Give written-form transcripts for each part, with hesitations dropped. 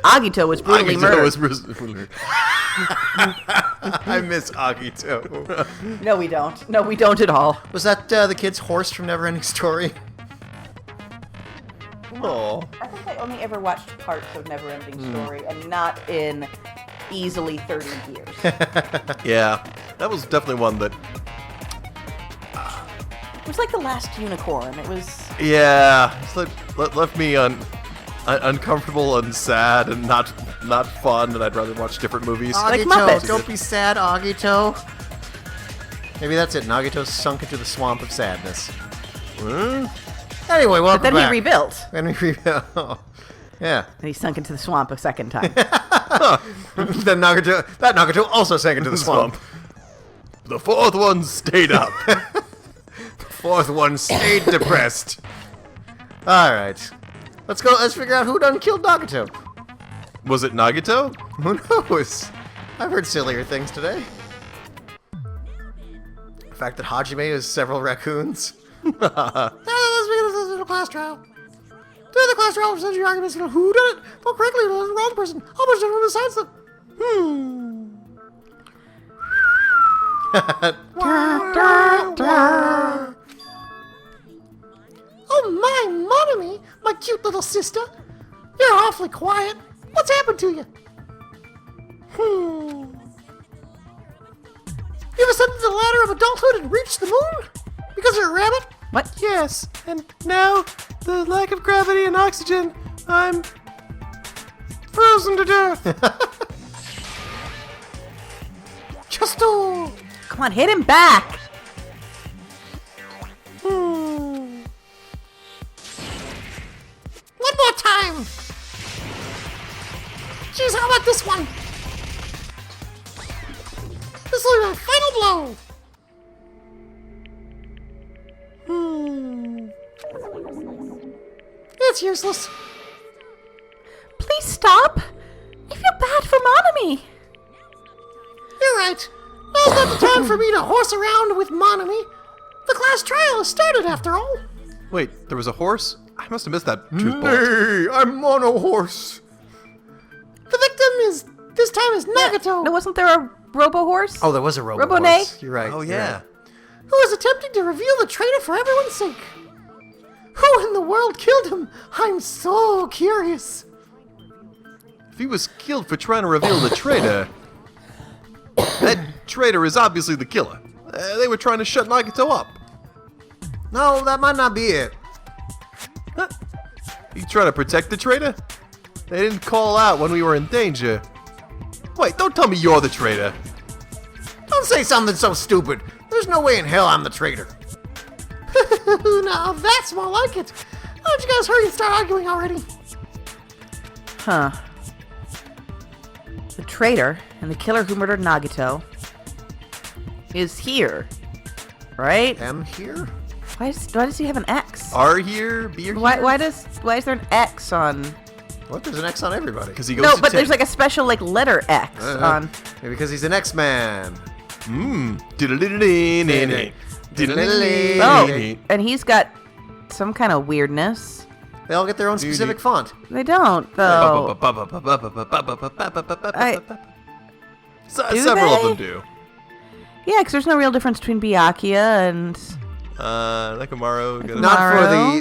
Agito was brutally murdered. I miss Agito. No, we don't. No, we don't at all. Was that the kid's horse from Neverending Story? Oh. I think I only ever watched parts of Neverending Story, and not in easily 30 years. Yeah, that was definitely one that... It was like The Last Unicorn. It was... Yeah, it's like, left me uncomfortable and sad and not fun, and I'd rather watch different movies. Like Agito, Muppets. don't be sad, Agito. Maybe that's it. Nagato sunk into the swamp of sadness. Anyway, welcome But then back. he rebuilt. Then he rebuilt. Yeah. And he sunk into the swamp a second time. Then Nagato also sank into the swamp. The fourth one stayed up. Fourth one stayed depressed. All right. Let's go. Let's figure out who done killed Nagato. Was it Nagato? Who knows? I've heard sillier things today. The fact that Hajime is several raccoons. Let's begin the class trial. During the class trial, present your arguments about who did it. Vote correctly, or the wrong person. How much everyone decides them? Oh my, Monami, my cute little sister. You're awfully quiet. What's happened to you? You ever ascended the ladder of adulthood and reached the moon? Because you're a rabbit? What? Yes, and now, the lack of gravity and oxygen, I'm frozen to death. Just a... Come on, hit him back. One more time. Jeez, how about this one? This will be my final blow. It's useless. Please stop. I feel bad for Monami. You're right. Now's not the time for me to horse around with Monami. The class trial has started after all. Wait, there was a horse? I must have missed that truth bolt. Nay, I'm on a horse. The victim this time is Nagato. No, wasn't there a robo-horse? Oh, there was a robo Robo-nay? horse. You're right. Oh, you're yeah. right. Who is attempting to reveal the traitor for everyone's sake? Who in the world killed him? I'm so curious. If he was killed for trying to reveal the traitor, that traitor is obviously the killer. They were trying to shut Nagato up. No, that might not be it. Huh? You trying to protect the traitor? They didn't call out when we were in danger. Wait, don't tell me you're the traitor. Don't say something so stupid. There's no way in hell I'm the traitor. Now that's more like it. Why don't you guys hurry and start arguing already? Huh. The traitor and the killer who murdered Nagato is here, right? Am here? Why does he have an X? Are here? Be here? Why is there an X on? What? There's an X on everybody. Because he goes No, to but there's like a special like letter X on. Maybe because he's an X-Man. Oh, and he's got some kind of weirdness. They all get their own specific font. They don't though. Several of them do. Yeah, because there's no real difference between Byakuya and. Nekomaru.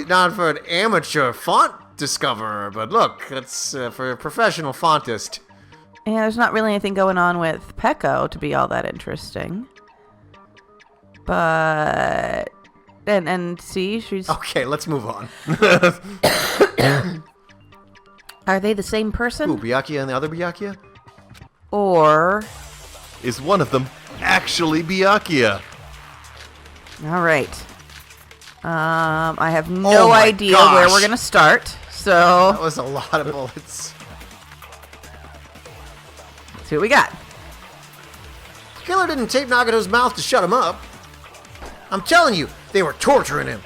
Not for an amateur font discoverer, but look, that's for a professional fontist. Yeah, there's not really anything going on with Peko to be all that interesting. But and see, she's Okay, let's move on. Are they the same person? Who, Byakuya and the other Byakuya? Or Is one of them actually Byakuya? all right. I have no my idea gosh. where we're gonna start. That So was a lot of bullets. let's see what we got. The killer didn't tape Nagato's mouth to shut him up. I'm telling you, they were torturing him.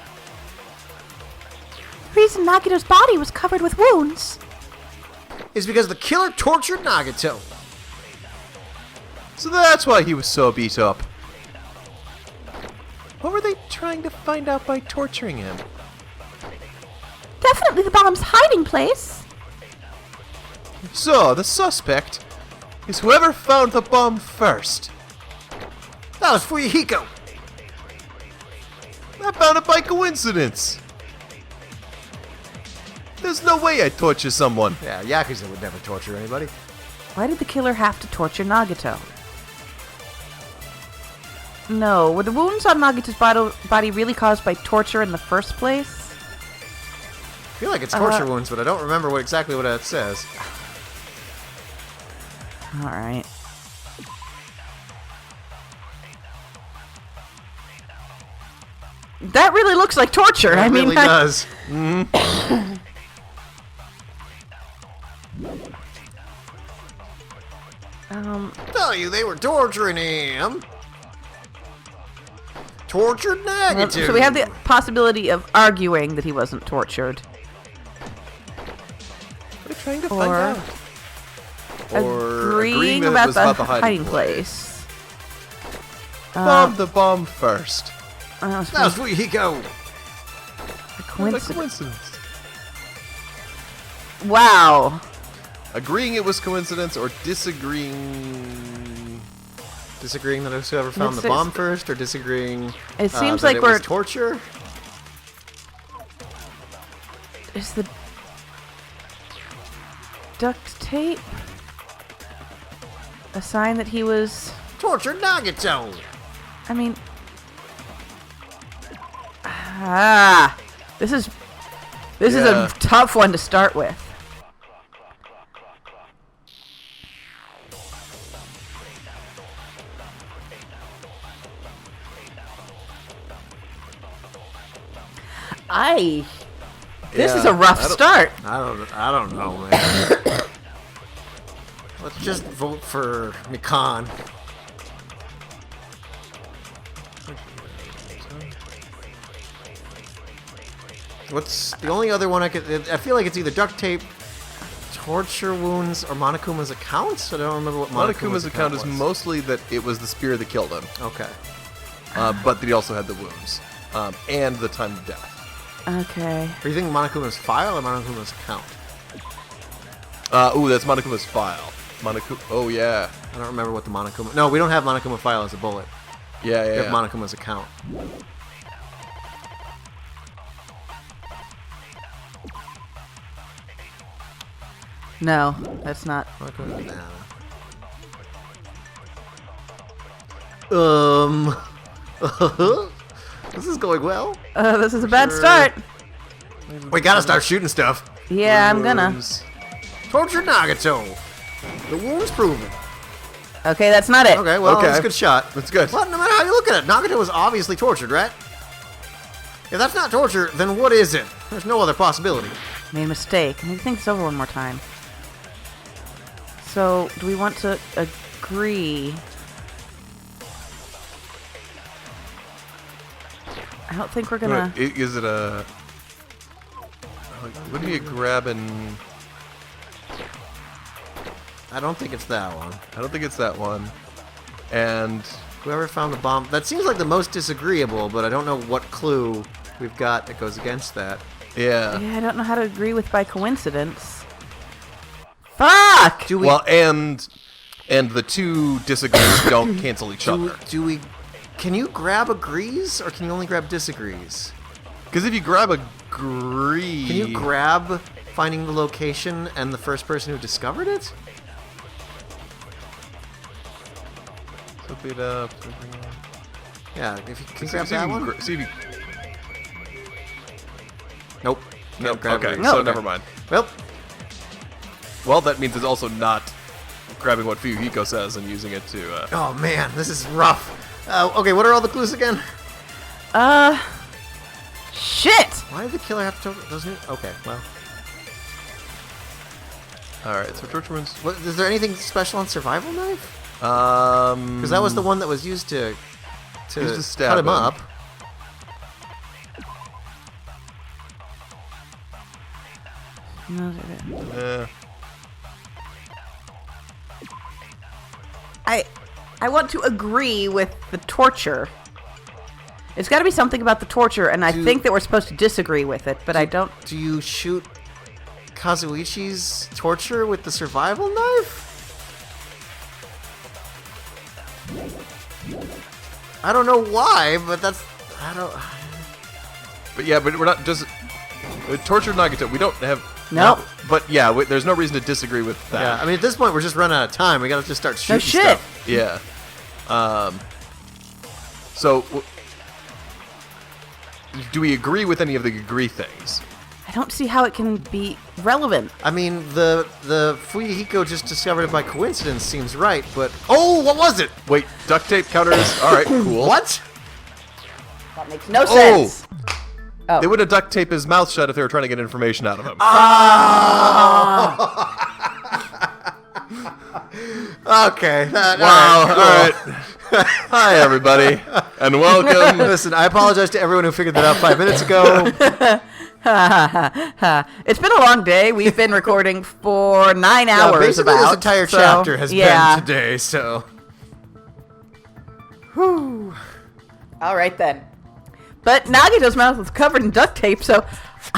The reason Nagato's body was covered with wounds. Is because the killer tortured Nagato. So that's why he was so beat up. What were they trying to find out by torturing him? Definitely definitely the bomb's hiding place. So, the suspect is whoever found the bomb first. That was Fuyuhiko. I found it by coincidence. There's no way I'd torture someone. Yeah, Yakuza would never torture anybody. Why did the killer have to torture Nagato? No, were the wounds on Nagato's body really caused by torture in the first place? I feel like it's torture wounds, but I don't remember exactly what it says. Alright. That really looks like torture. It I mean, really does. Tell you they were torturing him. Tortured Nagato. so we have the possibility of arguing that he wasn't tortured. We're trying to Or find out. Or agreeing that it about was the hiding place. Found the bomb first. That was That was Fuyuhiko. a By coincidence. coincidence. Wow. Agreeing it was coincidence or disagreeing. Disagreeing that it was whoever found the It's- bomb first, or disagreeing It seems that like it was we're... torture? Is the duct tape a sign that he was... Tortured Nagato. I mean... This is Yeah. a tough one to start with. This is Yeah, a rough I don't- start. I don't know, man. Let's just vote for Mikan. What's the only other one I feel like it's either duct tape, torture wounds, or Monokuma's account. I don't remember what Monokuma's account is was. mostly that it was the spear that killed him, Okay. but that he also had the wounds and the time of death. Okay. Are you thinking Monokuma's file or Monokuma's account? Ooh, that's Monokuma's file. Oh yeah, I don't remember what the Monokuma... No, we don't have Monokuma file as a bullet. yeah, We yeah. have Monokuma's account. No, that's not. Monokuma... This is going well. This is a bad Sure. start. We gotta start shooting stuff. Yeah, I'm gonna. Wounds. Torture Nagato. The wound's proven. Okay, that's not it. Okay, well, Okay. that's a good shot. That's good. Well, no matter how you look at it, Nagato was obviously tortured, right? If that's not torture, then what is it? There's no other possibility. Made a mistake. I need to think this over one more time. So, do we want to agree? I don't think we're gonna... Is it a? Wouldn't be a grabbing? I don't think it's that one. I don't think it's that one. And Whoever found the bomb... That seems like the most disagreeable, but I don't know what clue we've got that goes against that. yeah. Yeah, I don't know how to agree with by coincidence. Fuck! Do we... Well, and the two disagrees don't cancel each other. do we... Can you grab agrees, or can you only grab disagrees? Because if you grab agree, Can you grab finding the location and the first person who discovered it? Flip it up. Yeah, if you can See grab if that you one. can see if you. Nope. Can't Nope. grab Okay, agrees. so Okay. never mind. Well, Well, that means it's also not grabbing what Fuyuhiko says and using it to. oh man, this is rough. Okay, what are all the clues again? Shit! Why did the killer have to... Doesn't it? Okay, well. All right, so torture wounds. What, is there anything special on survival knife? Because Because that was the one that was used to Used to stab cut him him. up. I want to agree with the torture. It's got to be something about the torture, and I think that we're supposed to disagree with it, but I don't... Do you shoot Kazuichi's torture with the survival knife? I don't know why, but that's... I don't... But yeah, but we're not just... torture Nagato, we don't have... Nope. But yeah, there's no reason to disagree with that. Yeah, I mean, at this point, we're just running out of time. We gotta just start shooting No shit. stuff. Yeah. So... do we agree with any of the agree things? I don't see how it can be relevant. I mean, the Fuyuhiko just discovered it by coincidence seems right, but... Oh, what was it? Wait, duct tape counters? Alright, cool. What? That makes no sense. Oh. They would have duct taped his mouth shut if they were trying to get information out of him. Okay. Wow, alright. Hi, everybody, and welcome. Listen, I apologize to everyone who figured that out 5 minutes ago. It's been a long day. We've been recording for 9 hours. Basically, about, this entire so, chapter has yeah. been today, so... Whew. All right, then. But Nagato's mouth was covered in duct tape, so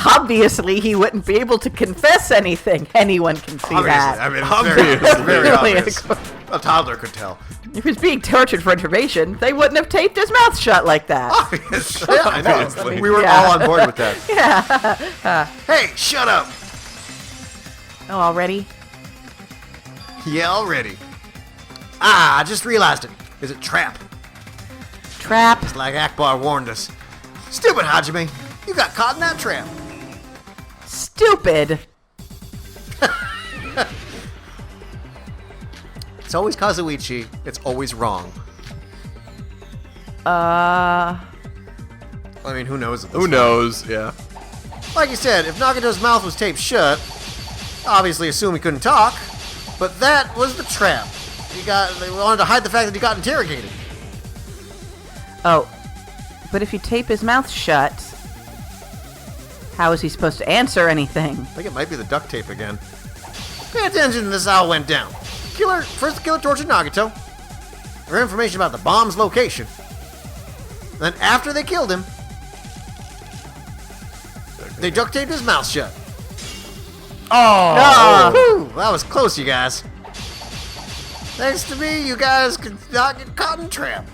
obviously he wouldn't be able to confess anything. Anyone can see that. I mean, it's very Really, obvious. A toddler could tell. If he was being tortured for information, they wouldn't have taped his mouth shut like that. Obviously. I know. Obviously. We were Yeah. all on board with that. Yeah. Hey, shut up! Oh, already? Yeah, already. Ah, I just realized it. Is it trap? Trap. Like Akbar warned us. Stupid Hajime, you got caught in that trap. Stupid. It's always Kazuichi. It's always wrong. Uh. I mean, who knows? At this Who point? knows? Yeah. Like you said, if Nagato's mouth was taped shut, obviously assume he couldn't talk, but that was the trap. They wanted to hide the fact that he got interrogated. Oh. But if you tape his mouth shut, how is he supposed to answer anything? I think it might be the duct tape again. Pay attention, this is how it went down. First the killer tortured Nagato. For information about the bomb's location. Then after they killed him, they duct taped his mouth shut. Oh. Whew, that was close, you guys. Thanks to me, you guys could not get caught in trap.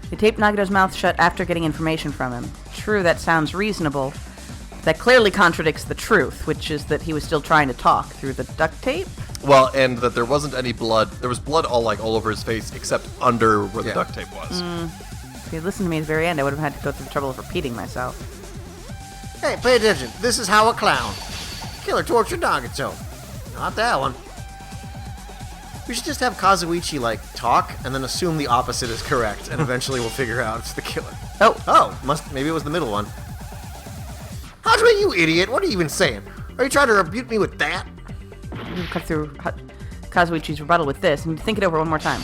They taped Nagato's mouth shut after getting information from him. True, that sounds reasonable. That clearly contradicts the truth, which is that he was still trying to talk through the duct tape. Well, and that there wasn't any blood. There was blood all over his face, except under where the Yeah. duct tape was. If you listened to me at the very end, I would have had to go through the trouble of repeating myself. Hey, pay attention. This is how a clown. Killer tortured Nagato. Not that one. We should just have Kazuichi, talk, and then assume the opposite is correct, and eventually we'll figure out it's the killer. Oh. Maybe it was the middle one. Hajime, you idiot. What are you even saying? Are you trying to rebuke me with that? We'll cut through Kazuichi's rebuttal with this, and think it over one more time.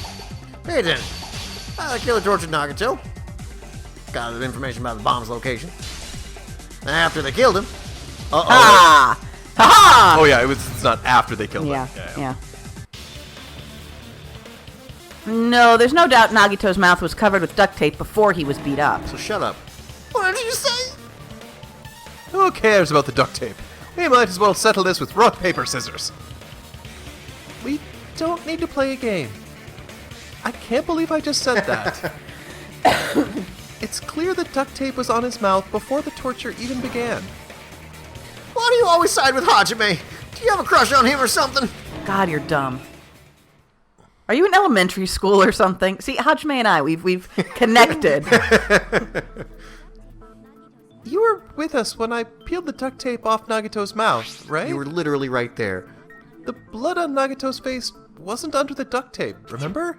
Pay attention. The killer tortured Nagato. Got information about the bomb's location. After they killed him... Ah! Ha-ha! Oh yeah, it's not after they killed Yeah, him. yeah. No, there's no doubt Nagato's mouth was covered with duct tape before he was beat up. So shut up. What did you say? Who cares about the duct tape? We might as well settle this with rock, paper, scissors. We don't need to play a game. I can't believe I just said that. It's clear that duct tape was on his mouth before the torture even began. Why do you always side with Hajime? Do you have a crush on him or something? God, you're dumb. Are you in elementary school or something? See, Hajime and I, we've connected. You were with us when I peeled the duct tape off Nagato's mouth, right? You were literally right there. The blood on Nagato's face wasn't under the duct tape, remember?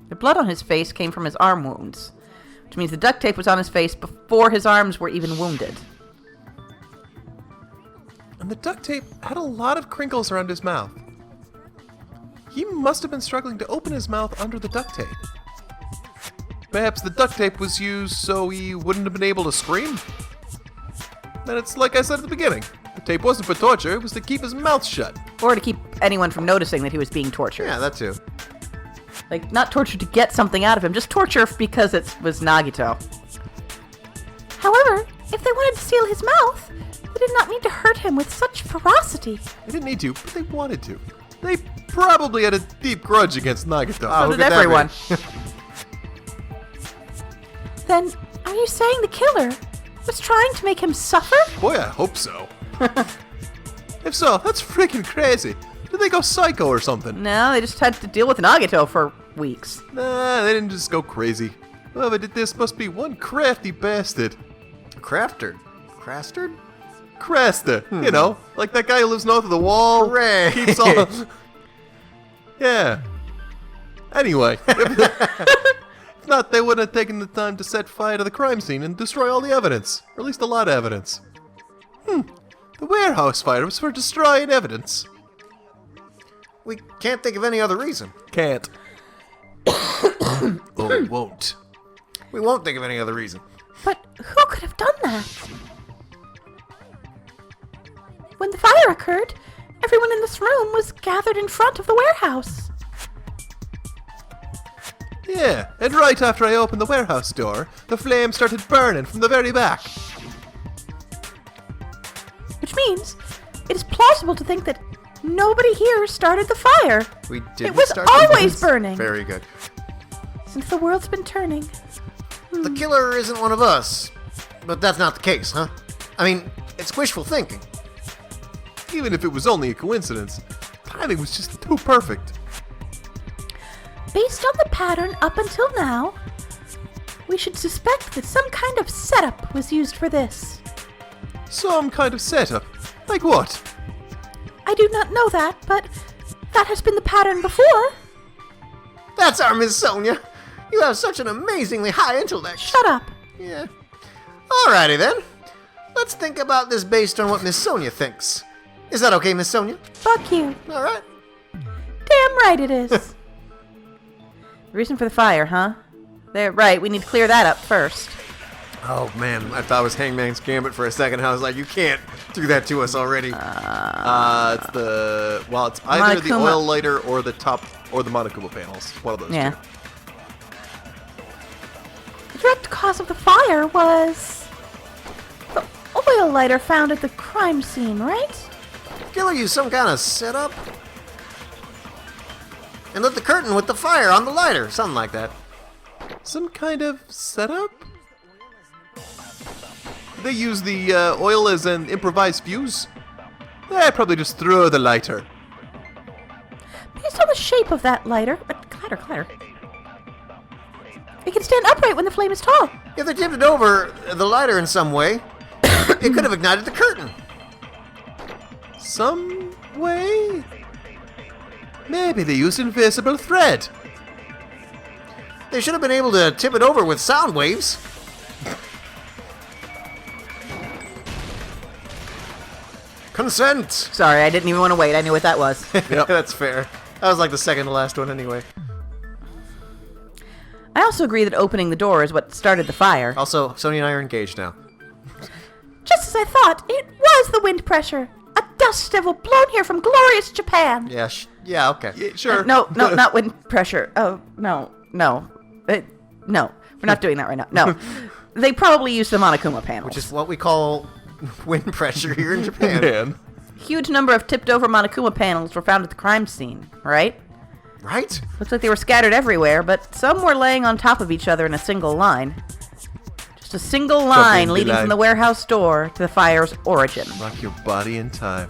The blood on his face came from his arm wounds, which means the duct tape was on his face before his arms were even wounded. And the duct tape had a lot of crinkles around his mouth. He must have been struggling to open his mouth under the duct tape. Perhaps the duct tape was used so he wouldn't have been able to scream? Then it's like I said at the beginning. The tape wasn't for torture, it was to keep his mouth shut. Or to keep anyone from noticing that he was being tortured. Yeah, that too. Like, not torture to get something out of him, just torture because it was Nagito. However, if they wanted to seal his mouth, they did not need to hurt him with such ferocity. They didn't need to, but they wanted to. They probably had a deep grudge against Nagato. So who did could that be? everyone. Then, are you saying the killer was trying to make him suffer? Boy, I hope so. If so, that's freaking crazy. Did they go psycho or something? No, they just had to deal with Nagito for weeks. Nah, they didn't just go crazy. Whoever did this must be one crafty bastard. Crafter? Crastard? Crasta, you know, like that guy who lives north of the wall. Hooray. Keeps all. Yeah. Anyway, if not, they wouldn't have taken the time to set fire to the crime scene and destroy all the evidence, or at least a lot of evidence. The warehouse fire was for destroying evidence. We can't think of any other reason. Can't. Oh, won't. We won't think of any other reason. But who could have done that? When the fire occurred, everyone in this room was gathered in front of the warehouse. Yeah, and right after I opened the warehouse door, the flame started burning from the very back. Which means it is plausible to think that nobody here started the fire. We didn't It was start the always fires. burning. Very good. Since the world's been turning. The killer isn't one of us. But that's not the case, huh? I mean, it's wishful thinking. Even if it was only a coincidence, timing was just too perfect. Based on the pattern up until now, we should suspect that some kind of setup was used for this. Some kind of setup. Like what? I do not know that, but that has been the pattern before. That's our Miss Sonia. You have such an amazingly high intellect. Shut up. Yeah. Alrighty then. Let's think about this based on what Miss Sonia thinks. Is that okay, Miss Sonia? Fuck you. Alright. Damn right it is. The reason for the fire, huh? There, right, we need to clear that up first. Oh man, I thought it was Hangman's Gambit for a second. I was like, you can't do that to us already. It's either the Monokuma. oil lighter or the top or the Monokuma panels. One of those Yeah. two. The direct cause of the fire was the oil lighter found at the crime scene, right? Killer used some kind of setup? And lit the curtain with the fire on the lighter. Something like that. Some kind of setup? They use the oil as an improvised fuse? They probably just threw the lighter. Based on the shape of that lighter, clatter. It can stand upright when the flame is tall. If they tipped it over the lighter in some way, it could have ignited the curtain. Some way? Maybe they used invisible thread. They should have been able to tip it over with sound waves. Consent! Sorry, I didn't even want to wait. I knew what that was. Yep. That's fair. That was like the second to last one anyway. I also agree that opening the door is what started the fire. Also, Sonya and I are engaged now. Just as I thought, it was the wind pressure. A dust devil blown here from glorious Japan. Yeah, yeah, okay. Yeah, sure. No, not wind pressure. Oh, no. No, we're not doing that right now. No. They probably used the Monokuma panels. Which is what we call wind pressure here in Japan. Man. Huge number of tipped-over Monokuma panels were found at the crime scene, right? Right? Looks like they were scattered everywhere, but some were laying on top of each other in a single line. Just a single line the leading line. from the warehouse door to the fire's origin. Lock your body in time.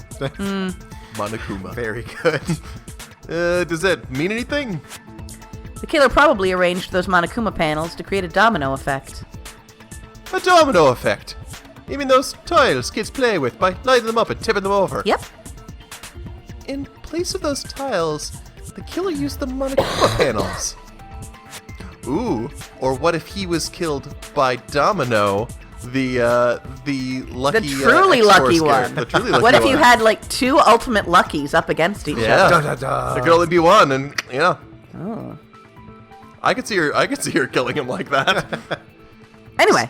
Monokuma. Very good. Does that mean anything? The killer probably arranged those Monokuma panels to create a domino effect. A domino effect. You mean those tiles kids play with by lighting them up and tipping them over? Yep. In place of those tiles, the killer used the Monokuma panels. Ooh, or what if he was killed by Domino, the lucky, The truly X-Force lucky character, one. The truly lucky What if you one. had like two ultimate luckies up against each Yeah, other? Da-da-da. there could only be one, and yeah, Oh. I could see her killing him like that. Anyway,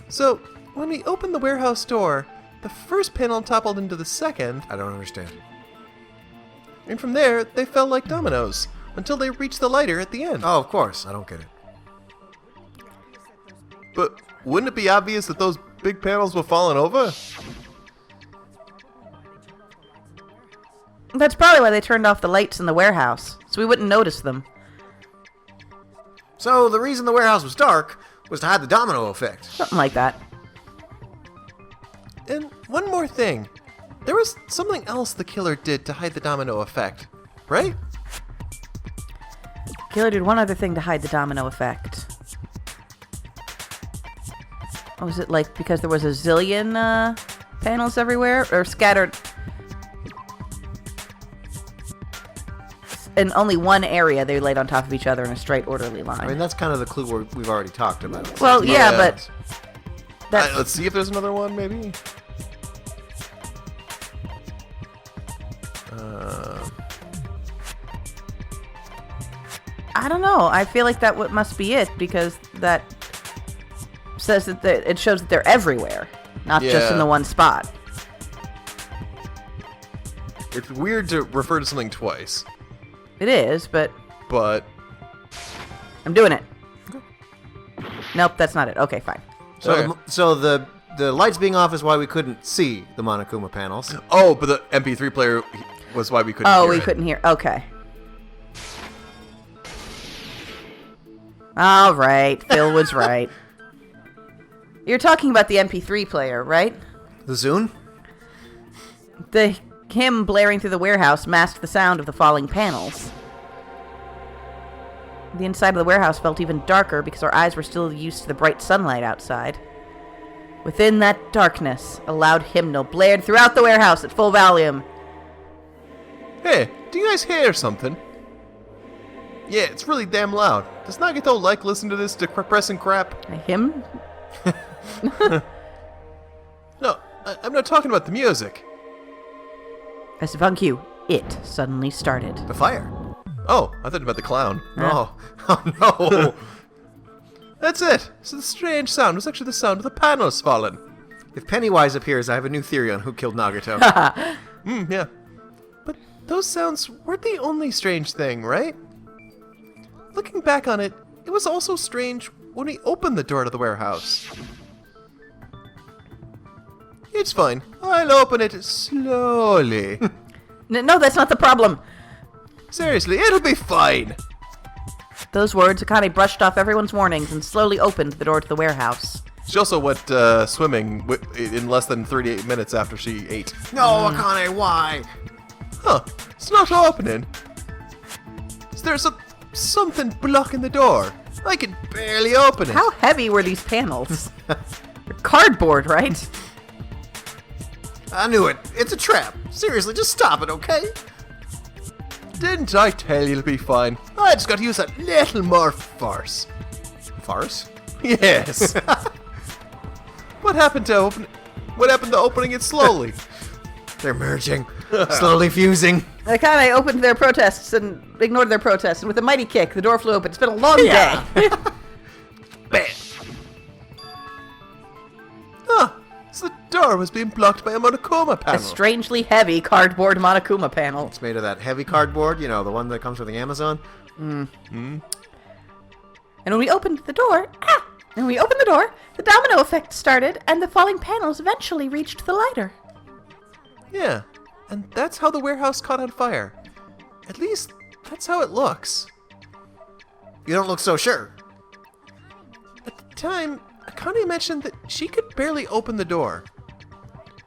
So when we opened the warehouse door, the first panel toppled into the second, I don't understand. and from there they fell like dominoes. until they reach the lighter at the end. Oh, of course. I don't get it. But wouldn't it be obvious that those big panels were falling over? That's probably why they turned off the lights in the warehouse, so we wouldn't notice them. So the reason the warehouse was dark was to hide the domino effect. Something like that. And one more thing. There was something else the killer did to hide the domino effect, right? Killer did one other thing to hide the domino effect. Was it like because there was a zillion panels everywhere? Or scattered in only one area they laid on top of each other in a straight orderly line. I mean, that's kind of the clue we've already talked about. Well, yeah, Yeah. but that's, Let's see if there's another one, maybe. I don't know. I feel like that must be it because that says that it shows that they're everywhere, not just in Yeah. the one spot. It's weird to refer to something twice, It is, but but I'm doing it. Nope, that's not it. Okay, fine. So, Okay. so the lights being off is why we couldn't see the Monokuma panels. oh, but the MP3 player was why we couldn't. Oh, hear we it. couldn't hear. Okay. All right, Phil was right. You're talking about the MP3 player, right? The Zune? Him blaring through the warehouse masked the sound of the falling panels. The inside of the warehouse felt even darker because our eyes were still used to the bright sunlight outside. Within that darkness, a loud hymnal blared throughout the warehouse at full volume. Hey, do you guys hear something? Yeah, it's really damn loud. Does Nagato like listen to this depressing crap? A hymn? No, I'm not talking about the music. As if on cue, it suddenly started. The fire. Oh, I thought about the clown. Oh. Oh, no. That's it. So the strange sound was actually the sound of the panels falling. If Pennywise appears, I have a new theory on who killed Nagato. Yeah. But those sounds weren't the only strange thing, right? Looking back on it, it was also strange when we opened the door to the warehouse. It's fine. I'll open it slowly. No, that's not the problem. Seriously, it'll be fine. Those words, Akane brushed off everyone's warnings and slowly opened the door to the warehouse. She also went swimming in less than 38 minutes after she ate. No, Akane, why? Huh, it's not opening. Is there something blocking the door? I can barely open it. How heavy were these panels? They're cardboard, right? I knew it. It's a trap. Seriously, just stop it, okay? Didn't I tell you it'll be fine? I just got to use a little more force. Farce? Yes. What happened to opening it slowly? They're merging. Slowly fusing. Akane opened their protests and ignored their protests, and with a mighty kick, the door flew open. It's been a long day. Bam. Huh. So the door was being blocked by a Monokuma A panel. strangely heavy cardboard Monokuma panel. It's made of that heavy cardboard, you know, the one that comes with the Amazon. And when we opened the door, the domino effect started, and the falling panels eventually reached the lighter. Yeah, and that's how the warehouse caught on fire. At least, that's how it looks. You don't look so sure. At the time, Akane mentioned that she could barely open the door.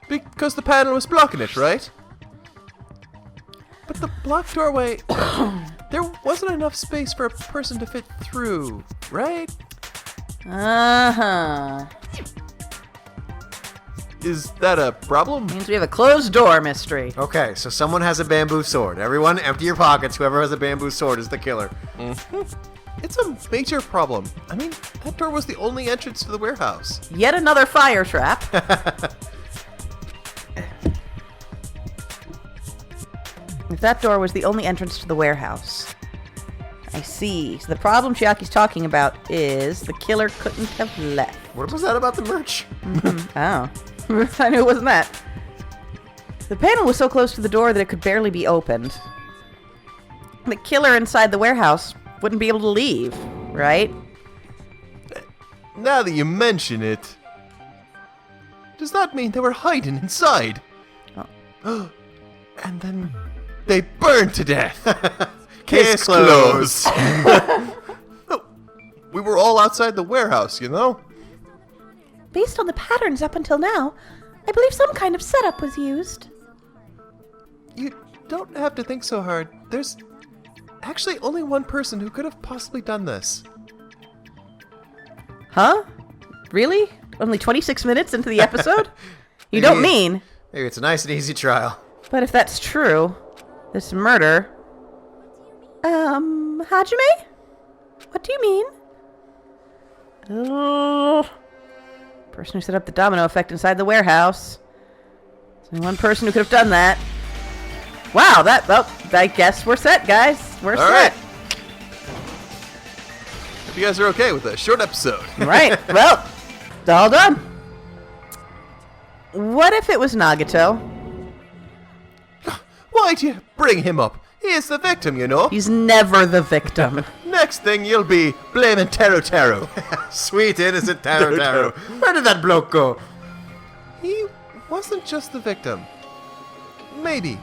Because the panel was blocking it, right? But the blocked doorway, there wasn't enough space for a person to fit through, right? Uh-huh. Is that a problem? Means we have a closed door mystery. Okay, so someone has a bamboo sword. Everyone, empty your pockets. Whoever has a bamboo sword is the killer. It's a major problem. I mean, that door was the only entrance to the warehouse. Yet another fire trap. If that door was the only entrance to the warehouse. I see. So the problem Chiaki's talking about is the killer couldn't have left. What was that about the merch? Oh. I knew it wasn't that. The panel was so close to the door that it could barely be opened. the killer inside the warehouse wouldn't be able to leave, right? Now that you mention it, does that mean they were hiding inside? Oh. And then they burned to death. Case closed. No, we were all outside the warehouse, you know? Based on the patterns up until now, I believe some kind of setup was used. You don't have to think so hard. There's actually only one person who could have possibly done this. Huh? Really? Only 26 minutes into the episode? You don't mean... Maybe it's a nice and easy trial. But if that's true, this murder... Hajime? What do you mean? Oh, person who set up the domino effect inside the warehouse. There's only one person who could have done that. Wow, I guess we're set, guys. We're All set. right. If you guys are okay with a short episode. Right. Well, it's all done. What if it was Nagato? Why'd you bring him up? He is the victim, you know. He's never the victim. Next thing you'll be blaming Taro Taro. Sweet innocent Taro Taro. Where did that bloke go? He wasn't just the victim. Maybe.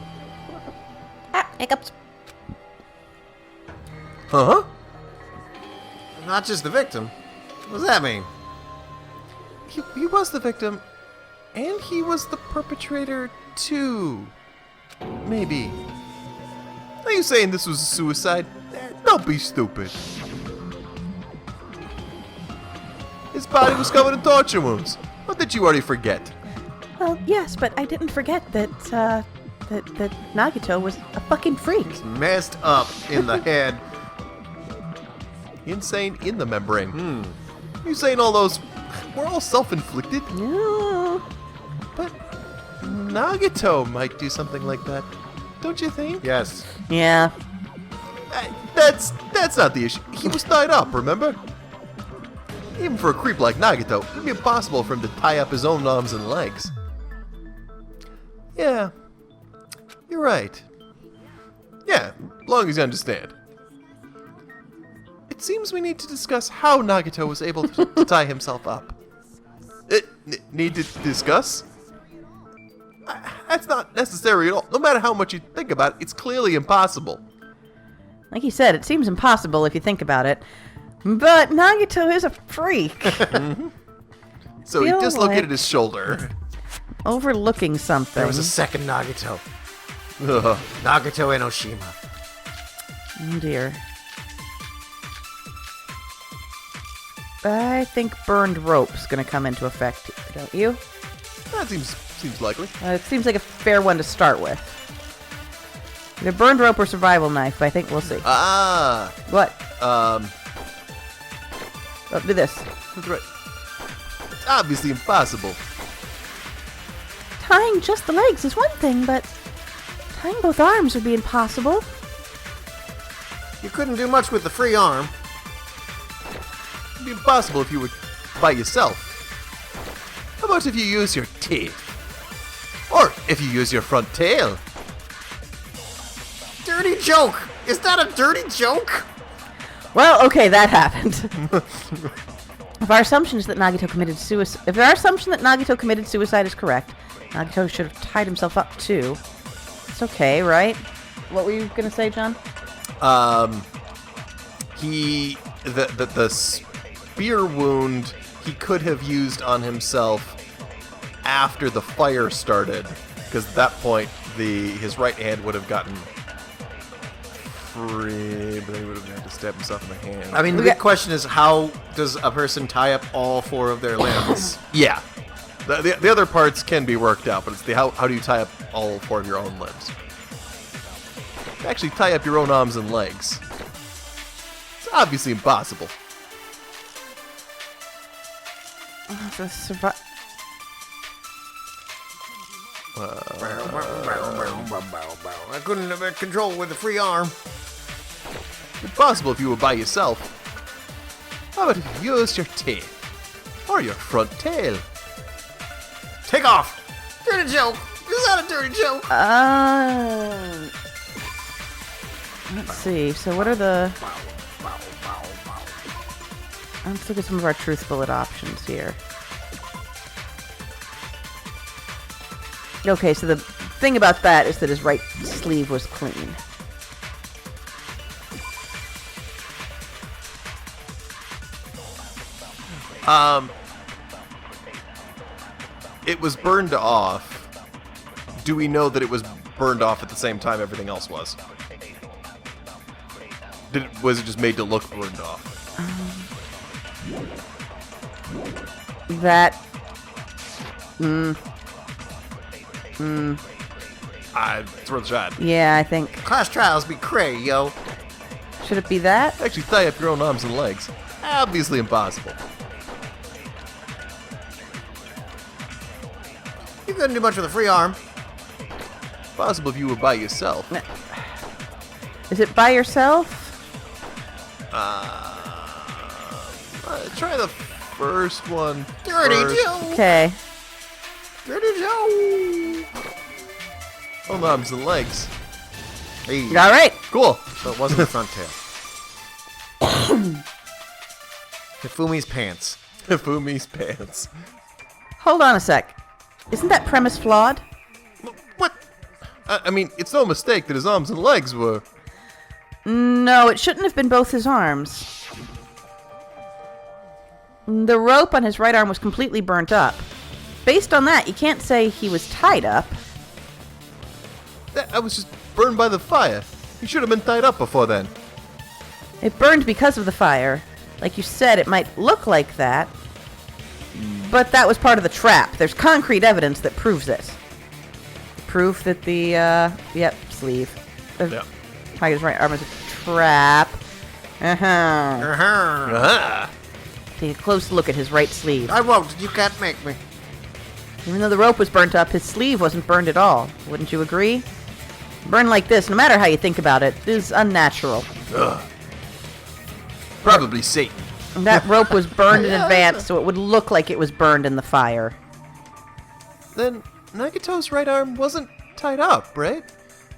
Hiccups. Huh? Not just the victim. What does that mean? He was the victim, and he was the perpetrator too. Maybe. Are you saying this was a suicide? Don't be stupid. His body was covered in torture wounds. What did you already forget? Well, yes, but I didn't forget that Nagato was a fucking freak. Messed up in the head. Insane in the membrane. You saying all those were all self-inflicted? No. But Nagato might do something like that. Don't you think? Yes. Yeah. That's not the issue. He was tied up, remember? Even for a creep like Nagato, it'd be impossible for him to tie up his own arms and legs. Yeah. You're right. Yeah, as long as you understand. It seems we need to discuss how Nagato was able to tie himself up. Need to discuss? That's not necessary at all. No matter how much you think about it, it's clearly impossible. Like you said, it seems impossible if you think about it. But Nagato is a freak. So he Feel dislocated like- his shoulder. Overlooking something. There was a second Nagato. Ugh. Nagato Enoshima. Oh dear. I think burned rope's gonna come into effect, don't you? That seems likely. It seems like a fair one to start with. Either burned rope or survival knife, but I think we'll see. Ah, What? um, Oh, do this. that's right. It's obviously impossible. Tying just the legs is one thing, but tying both arms would be impossible. You couldn't do much with the free arm. It'd be impossible if you were by yourself. How about if you use your teeth? Or if you use your front tail? Dirty joke! Is that a dirty joke? Well, okay, that happened. If our assumption is that Nagato committed suicide, if our assumption that Nagato committed suicide is correct, Nagato should have tied himself up too. It's okay, right? What were you gonna say, John? The spear wound he could have used on himself after the fire started, because at that point his right hand would have gotten free, but he would have had to stab himself in the hand. I mean, the big question is, how does a person tie up all four of their limbs? Yeah. The other parts can be worked out, but it's how do you tie up all four of your own limbs? Actually, tie up your own arms and legs. It's obviously impossible. I couldn't have control with the free arm. Impossible if you were by yourself. How about if you used your teeth? Or your front tail? Take off! Dirty joke! Is that a dirty joke? Let's see. So what are the... Let's look at some of our truth bullet options here. Okay, so the thing about that is that his right sleeve was clean. It was burned off. Do we know that it was burned off at the same time everything else was? Was it just made to look burned off? That... It's worth a shot. Yeah, I think... Class trials be cray, yo. Should it be that? Actually tie up your own arms and legs. Obviously impossible. You couldn't do much with a free arm. Possible if you were by yourself. Is it by yourself? Try the first one. Dirty first. Joe. Okay. Dirty Joe. Own arms and legs. Hey. All right. Cool. So it wasn't the front tail. Hifumi's pants. Hifumi's pants. Hold on a sec. Isn't that premise flawed? What? I mean, it's no mistake that his arms and legs were... No, it shouldn't have been both his arms. The rope on his right arm was completely burnt up. Based on that, you can't say he was tied up. I was just burned by the fire. He should have been tied up before then. It burned because of the fire. Like you said, it might look like that. But that was part of the trap. There's concrete evidence that proves it. Proof that the, sleeve. Yep. Tiger's right arm is a trap. Ah. Take a close look at his right sleeve. I won't. You can't make me. Even though the rope was burnt up, his sleeve wasn't burned at all. Wouldn't you agree? Burn like this, no matter how you think about it, is unnatural. Ugh. Probably Satan. And that rope was burned in advance, so it would look like it was burned in the fire. Then Nagato's right arm wasn't tied up, right?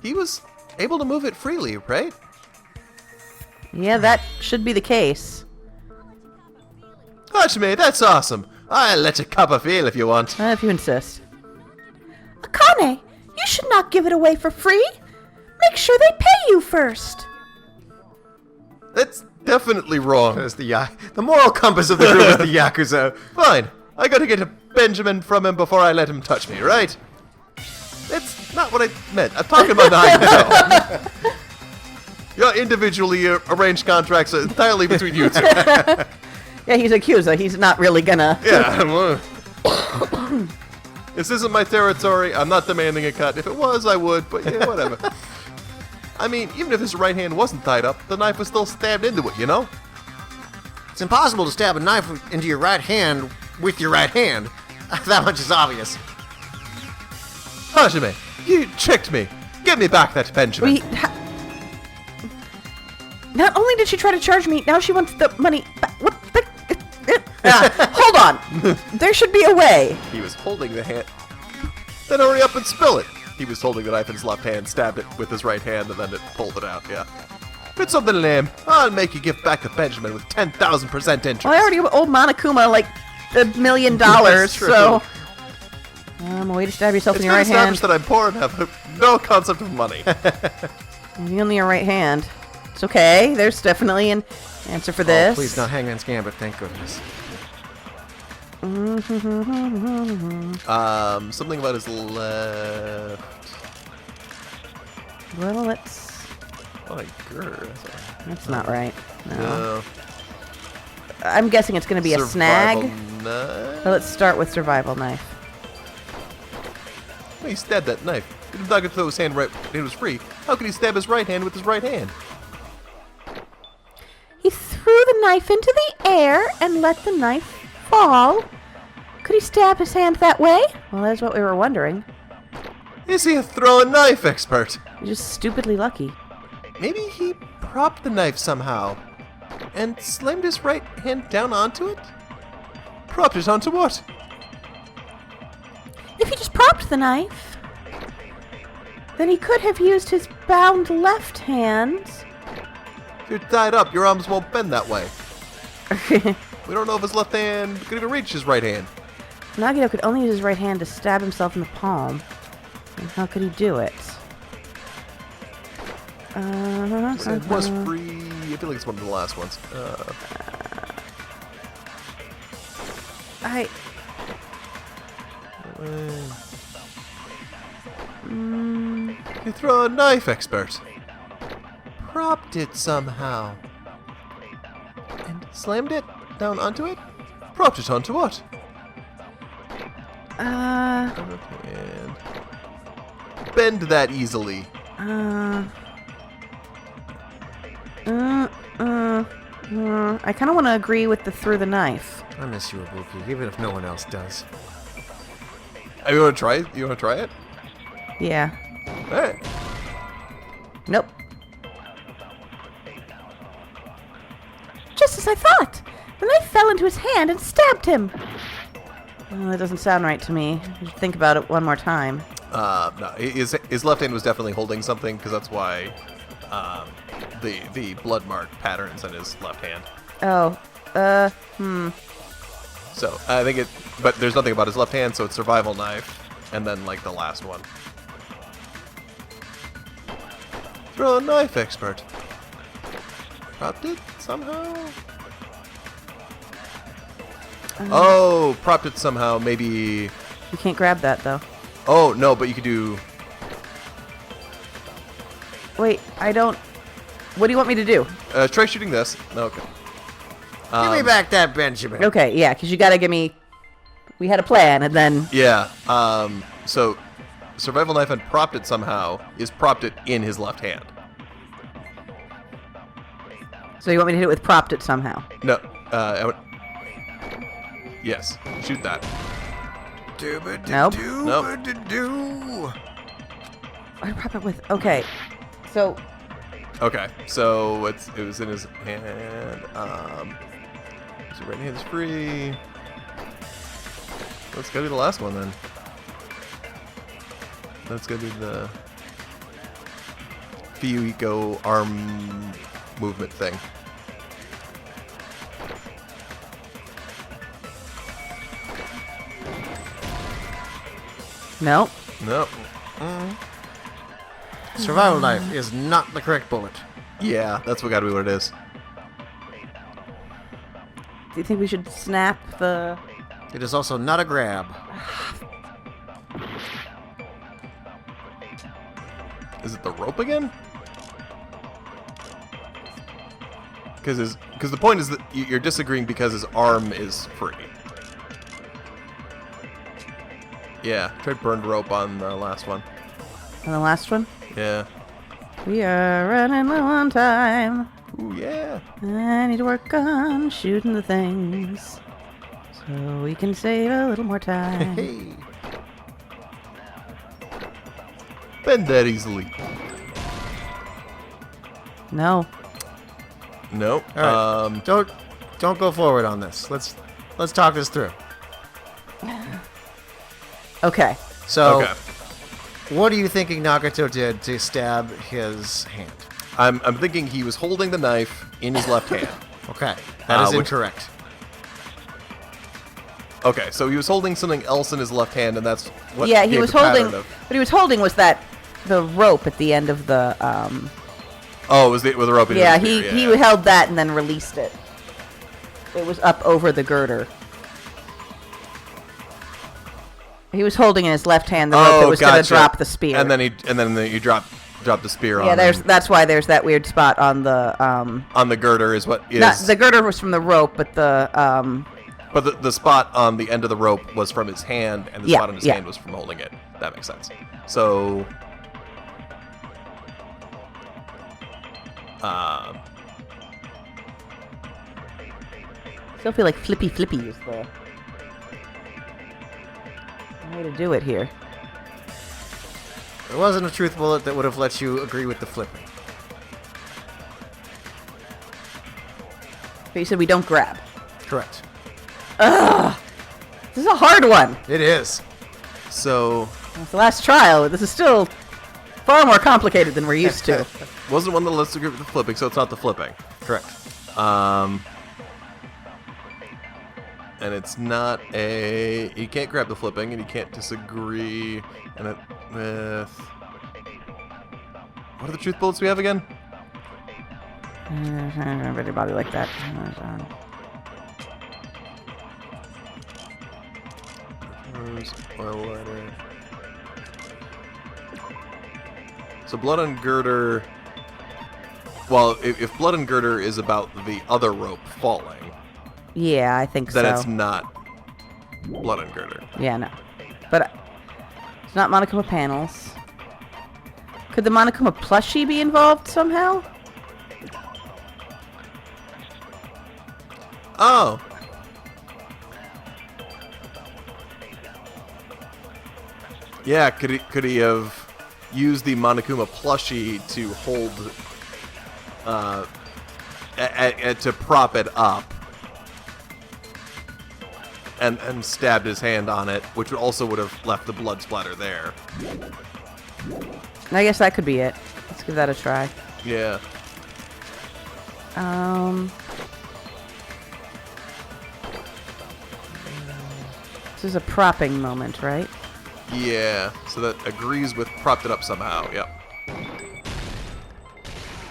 He was able to move it freely, right? Yeah, that should be the case. Hajime, that's awesome. I'll let you cop a feel if you want. If you insist. Akane, you should not give it away for free. Make sure they pay you first. That's definitely wrong. There's the moral compass of the group is the Yakuza. Fine. I gotta get a Benjamin from him before I let him touch me, right? That's not what I meant. I'm talking about Nagato. Your individually arranged contracts are entirely between you two. Yeah, he's Yakuza. He's not really gonna... Yeah. This isn't my territory. I'm not demanding a cut. If it was, I would, but yeah, whatever. I mean, even if his right hand wasn't tied up, the knife was still stabbed into it, you know? It's impossible to stab a knife into your right hand with your right hand. That much is obvious. Hajime, you tricked me. Give me back that Benjamin. Not only did she try to charge me, now she wants the money back. What the... hold on. There should be a way. He was holding the hand. Then hurry up and spill it. He was holding the knife in his left hand, stabbed it with his right hand, and then it pulled it out, yeah. It's something lame. I'll make you give back the Benjamin with 10,000% interest. Well, I already owe Monokuma like $1 million, That's true. so... a way to stab yourself It's in been your right hand. established that I'm poor and have no concept of money. Only your right hand. It's okay. There's definitely an answer for this. Oh, please, not Hangman's Gambit, thank goodness. Something about his left. Well, let's... My God. That's not right. No. No. I'm guessing it's going to be a snag. Knife? So let's start with survival knife. Well, he stabbed that knife. He did not throw his hand right when it was free. How could he stab his right hand with his right hand? He threw the knife into the air and let the knife fall. Could he stab his hand that way? Well, that's what we were wondering. Is he a throwing knife expert? You're just stupidly lucky. Maybe he propped the knife somehow and slammed his right hand down onto it? Propped it onto what? If he just propped the knife, then he could have used his bound left hand You're tied up. Your arms won't bend that way. We don't know if his left hand could even reach his right hand. Nagato could only use his right hand to stab himself in the palm. And how could he do it? It was free. I feel like it's one of the last ones. You throw a knife, expert. Propped it somehow. And slammed it down onto it? Propped it onto what? And bend that easily. I kind of want to agree with the through the knife. I miss you, Ibuki, even if no one else does. You want to try it? You want to try it? Yeah. All right. Nope. Just as I thought. The knife fell into his hand and stabbed him. Oh, that doesn't sound right to me. You should think about it one more time. No, his left hand was definitely holding something, because that's why the blood mark patterns on his left hand. Oh, So I think but there's nothing about his left hand, so it's survival knife, and then like the last one. Throw a knife, expert. Propped it somehow. Oh, propped it somehow. Maybe. You can't grab that though. Oh no, but you could do. Wait, I don't. What do you want me to do? Try shooting this. Okay. Give me back that Benjamin. Okay, yeah, because you gotta give me. We had a plan, and then. Yeah. So, survival knife and propped it somehow is propped it in his left hand. So you want me to hit it with propped it somehow? No. Yes. Shoot that. Nope. Nope. What do I prop it with? Okay, so. Okay. So it was in his hand. So right hand's free. That's gotta be the last one then. That's gonna be the Fuyuhiko arm movement thing. Nope. Nope. Survival knife is not the correct bullet. Yeah, that's gotta be what it is. Do you think we should snap the. It is also not a grab. Is it the rope again? Because the point is that you're disagreeing because his arm is free. Yeah, tried burned rope on the last one. On the last one? Yeah. We are running low on time. Ooh, yeah. I need to work on shooting the things. So we can save a little more time. Hey. Bend that easily. No. Nope. All right. Don't go forward on this. Let's talk this through. Okay. So, Okay. what are you thinking Nagato did to stab his hand? I'm thinking he was holding the knife in his left hand. Okay, that is which- incorrect. Okay, so he was holding something else in his left hand, and that's what. Yeah, he gave was the pattern holding. of- What he was holding was the rope at the end of the. Oh, it was with the rope. In Yeah, his he spear, held that and then released it. It was up over the girder. He was holding in his left hand the rope that was going to gotcha. drop the spear. And then you drop the spear on. yeah, him. that's why there's that weird spot on the. On the girder is what is. Not, the girder was from the rope, but the. But the spot on the end of the rope was from his hand, and the Yeah, spot on his yeah. hand was from holding it. That makes sense. So. Still feel like flippy is the way to do it here. There wasn't a truth bullet that would have let you agree with the flipping. But you said we don't grab. Correct. This is a hard one. It is. So. It's the last trial. This is still far more complicated than we're used to. Wasn't one that lets you grip the flipping, so it's not the flipping. Correct. And it's not a... You can't grab the flipping, and you can't disagree with... What are the truth bullets we have again? Everybody like that. Oil lighter. So blood and girder... Well, if blood and girder is about the other rope falling, Yeah, I think then so. it's not blood and girder. Yeah, no. But it's not Monokuma panels. Could the Monokuma plushie be involved somehow? Oh! Yeah, could he have used the Monokuma plushie to hold, to prop it up, and stabbed his hand on it, which also would have left the blood splatter there. I guess that could be it. Let's give that a try. Yeah. This is a propping moment, right? Yeah, so that agrees with propped it up somehow, yep.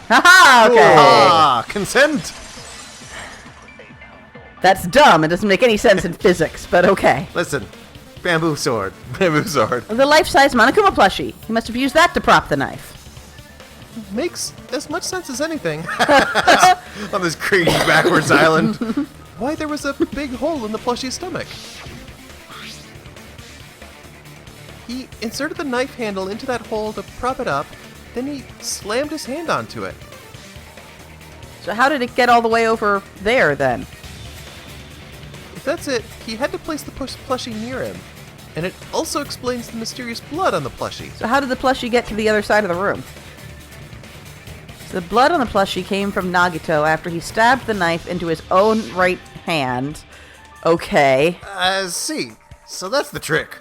Haha, okay. Ah, consent! That's dumb. It doesn't make any sense in physics, but okay. Listen, bamboo sword. Bamboo sword. The life-size Monokuma plushie. He must have used that to prop the knife. Makes as much sense as anything. On this crazy backwards island. Why there was a big hole in the plushie's stomach. He inserted the knife handle into that hole to prop it up, then he slammed his hand onto it. So how did it get all the way over there, then? If that's it, he had to place the plushie near him. And it also explains the mysterious blood on the plushie. So how did the plushie get to the other side of the room? So the blood on the plushie came from Nagato after he stabbed the knife into his own right hand. Okay. I see. So that's the trick.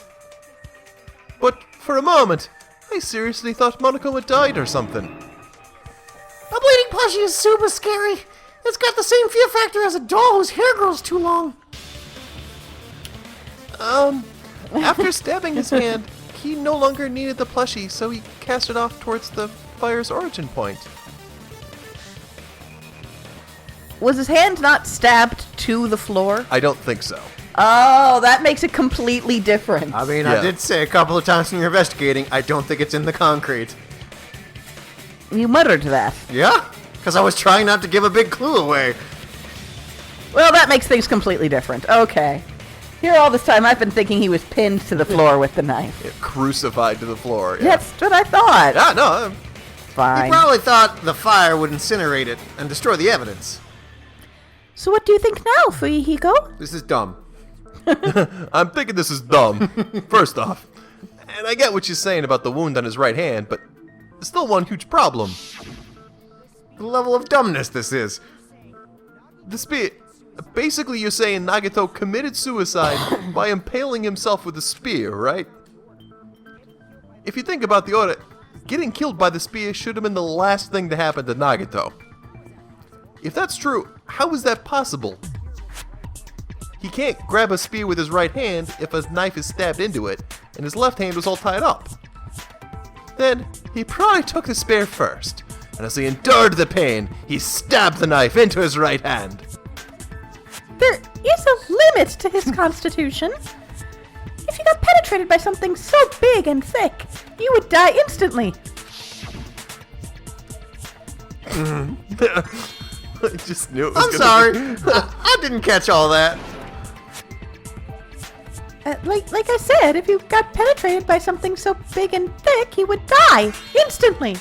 But for a moment, I seriously thought Monokuma died or something. A bleeding plushie is super scary. It's got the same fear factor as a doll whose hair grows too long. After stabbing his hand, he no longer needed the plushie, so he cast it off towards the fire's origin point. Was his hand not stabbed to the floor? I don't think so. Oh, that makes it completely different. I mean, Yeah. I did say a couple of times when you're investigating, I don't think it's in the concrete. You muttered that. Yeah? Because I was trying not to give a big clue away. Well, that makes things completely different. Okay. Here all this time I've been thinking he was pinned to the floor with the knife. Yeah, crucified to the floor. Yeah. That's what I thought. Ah, no. He Fine. probably thought the fire would incinerate it and destroy the evidence. So what do you think now, Fuyuhiko? This is dumb. I'm thinking this is dumb, first off. And I get what she's saying about the wound on his right hand, but it's still one huge problem. The level of dumbness this is. The spear... Basically, you're saying Nagato committed suicide by impaling himself with a spear, right? If you think about the order, getting killed by the spear should have been the last thing to happen to Nagato. If that's true, how is that possible? He can't grab a spear with his right hand if a knife is stabbed into it, and his left hand was all tied up. Then, he probably took the spear first, and as he endured the pain, he stabbed the knife into his right hand. There is a limit to his constitution. If you got penetrated by something so big and thick, you would die instantly. I just knew it was I'm gonna sorry. be- I didn't catch all that. Like I said, if you got penetrated by something so big and thick, he would die instantly.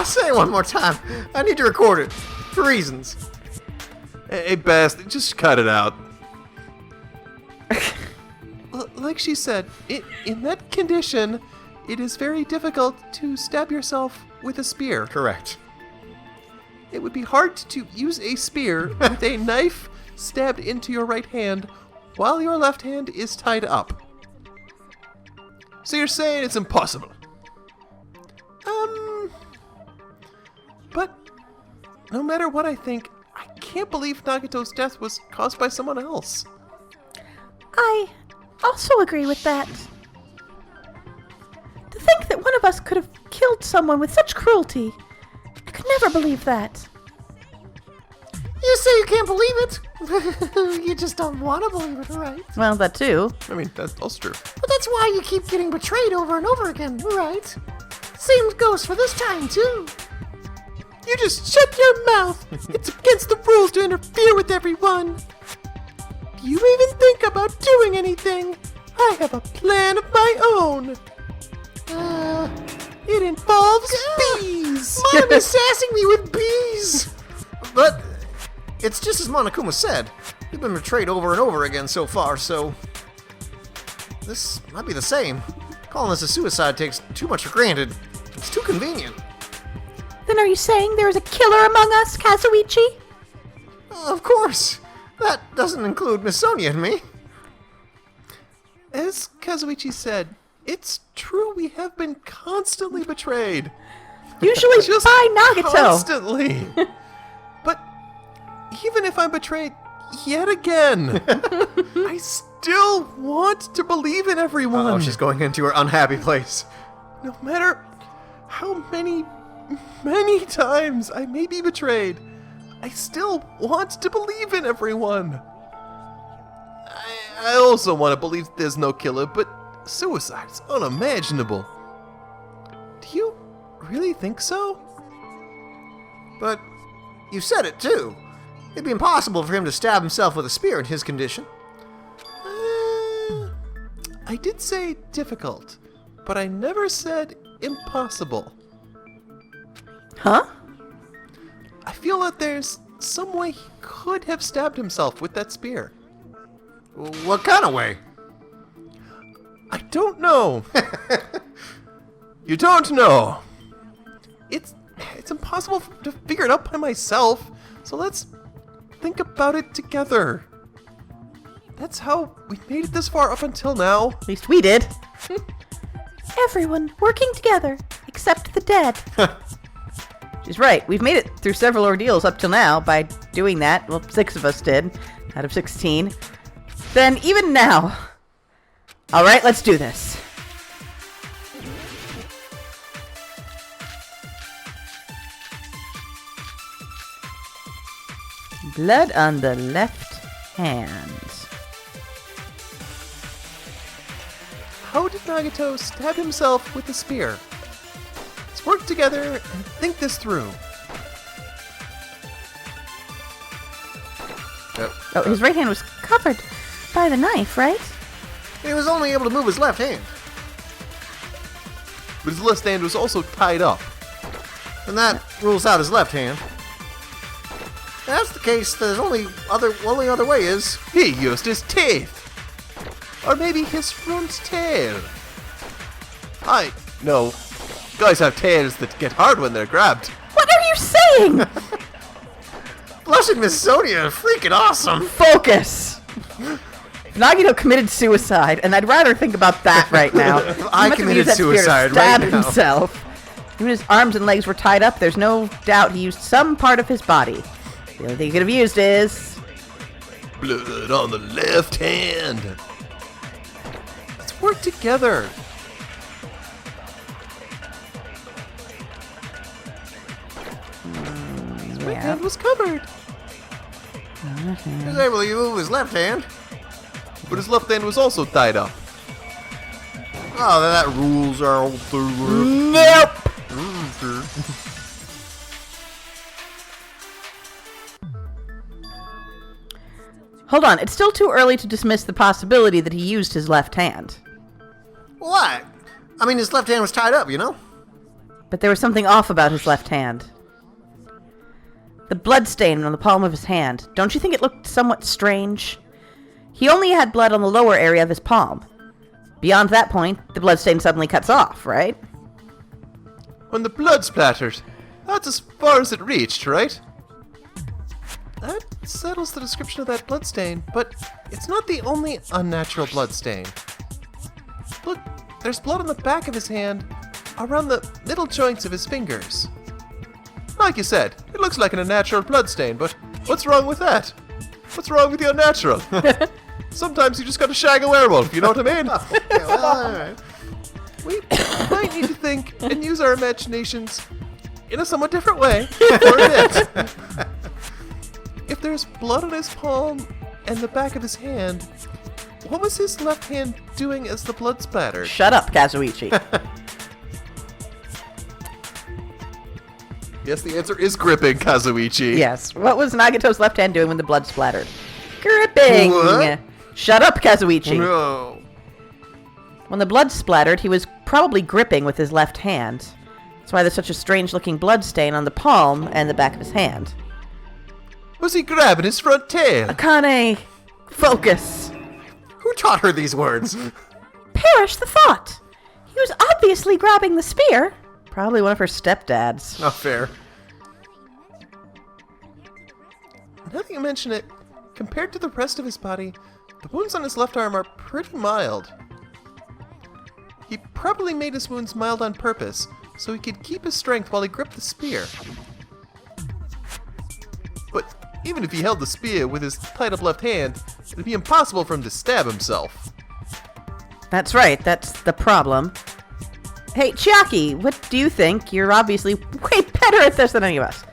Say it one more time. I need to record it. For reasons. Hey, Bast, just cut it out. Like she said, in that condition, it is very difficult to stab yourself with a spear. Correct. It would be hard to use a spear with a knife stabbed into your right hand while your left hand is tied up. So you're saying it's impossible. no matter what I think, I can't believe Nagato's death was caused by someone else. I also agree with that. To think that one of us could have killed someone with such cruelty. I could never believe that. You say you can't believe it? You just don't want to believe it, right? Well, that too. I mean, that's also true. But that's why you keep getting betrayed over and over again, right? Same goes for this time, too. You just shut your mouth! It's against the rules to interfere with everyone! Do you even think about doing anything? I have a plan of my own! It involves bees! Mom is sassing me with bees! But it's just as Monokuma said. We've been betrayed over and over again so far, so this might be the same. Calling this a suicide takes too much for granted. It's too convenient. Then are you saying there is a killer among us, Kazuichi? Of course. That doesn't include Miss Sonia and me. As Kazuichi said, it's true we have been constantly betrayed. Usually Just by Nagato. constantly. But even if I'm betrayed yet again, I still want to believe in everyone. Oh, she's going into her unhappy place. No matter how many times I may be betrayed, I still want to believe in everyone. I also want to believe there's no killer, but suicide is unimaginable. Do you really think so? But you said it too. It'd be impossible for him to stab himself with a spear in his condition. I did say difficult, but I never said impossible. Huh? I feel that there's some way he could have stabbed himself with that spear. What kind of way? I don't know. You don't know. It's impossible to figure it out by myself, so let's think about it together. That's how we made it this far up until now. At least we did. Everyone working together, except the dead. She's right. We've made it through several ordeals up till now by doing that. Well, 6 of us did, out of 16. Then even now. All right, let's do this. Blood on the left hand. How did Nagato stab himself with the spear? Let's work together and think this through. Oh, his right hand was covered by the knife, right? He was only able to move his left hand. But his left hand was also tied up. And that rules out his left hand. If that's the case, there's only other way is He used his teeth! Or maybe his front tail. No. Guys have tails that get hard when they're grabbed. What are you saying? blushing Miss Sonia, freaking awesome. Focus! Nagito committed suicide, and I'd rather think about that right now. I He must have committed used that spear to suicide stab right now. himself. Even his arms and legs were tied up. There's no doubt he used some part of his body. The only thing he could have used is... Blood on the left hand. Let's work together. His right hand was covered, He was able to move his left hand. but his left hand was also tied up. Oh, that rules are all through. Nope! Hold on, it's still too early to dismiss the possibility that he used his left hand. What? I mean, his left hand was tied up, you know? But there was something off about his left hand. The blood stain on the palm of his hand. Don't you think it looked somewhat strange? He only had blood on the lower area of his palm. Beyond that point, the blood stain suddenly cuts off, right? When the blood splattered, that's as far as it reached, right? That settles the description of that blood stain, but it's not the only unnatural blood stain. Look, there's blood on the back of his hand, around the middle joints of his fingers. Like you said, it looks like an unnatural bloodstain, but what's wrong with that? What's wrong with the unnatural? Sometimes you just gotta shag a werewolf, you know what I mean? Okay, well, all right. We might need to think and use our imaginations in a somewhat different way for a bit. If there's blood on his palm and the back of his hand, what was his left hand doing as the blood splattered? Shut up, Kazuichi. Yes, the answer is gripping, Kazuichi. Yes. What was Nagato's left hand doing when the blood splattered? Gripping. What? Shut up, Kazuichi. No. When the blood splattered, he was probably gripping with his left hand. That's why there's such a strange-looking blood stain on the palm and the back of his hand. Was he grabbing his front tail? Akane, focus. Who taught her these words? Perish the thought. He was obviously grabbing the spear. Probably one of her stepdads. Not fair. Now that you mention it, compared to the rest of his body, the wounds on his left arm are pretty mild. He probably made his wounds mild on purpose, so he could keep his strength while he gripped the spear. But even if he held the spear with his tied up left hand, it'd be impossible for him to stab himself. That's right, that's the problem. Hey, Chiaki, what do you think? You're obviously way better at this than any of us.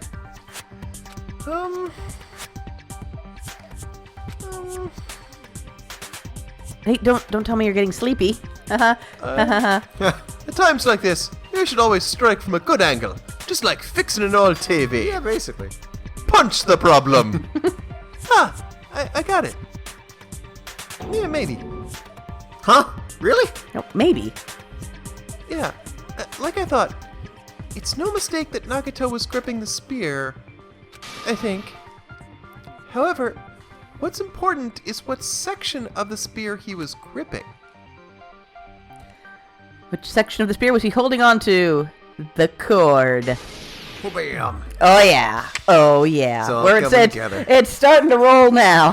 Hey, don't tell me you're getting sleepy. At times like this, you should always strike from a good angle, just like fixing an old TV. Yeah, basically. Punch the problem! I got it. Yeah, maybe. Huh? Really? No, maybe. Yeah, like I thought, it's no mistake that Nagato was gripping the spear, I think. However, what's important is what section of the spear he was gripping. Which section of the spear was he holding on to? The cord. Oh, bam. Oh yeah. Oh yeah. It's all Where it coming said together. it's starting to roll now.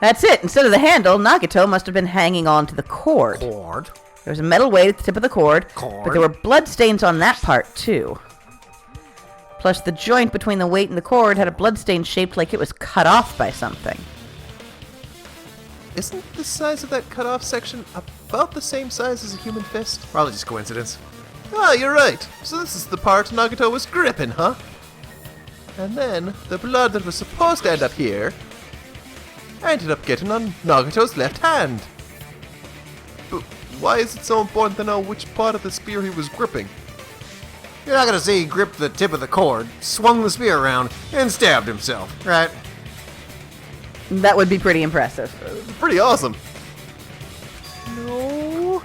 That's it. Instead of the handle, Nagato must have been hanging on to the cord. Cord. There was a metal weight at the tip of the cord, but there were blood stains on that part too. Plus, the joint between the weight and the cord had a blood stain shaped like it was cut off by something. Isn't the size of that cut-off section about the same size as a human fist? Probably just coincidence. Ah, you're right. So this is the part Nagato was gripping, huh? And then, the blood that was supposed to end up here ended up getting on Nagato's left hand. But why is it so important to know which part of the spear he was gripping? You're not gonna say he gripped the tip of the cord, swung the spear around, and stabbed himself, right? That would be pretty impressive. Pretty awesome. No.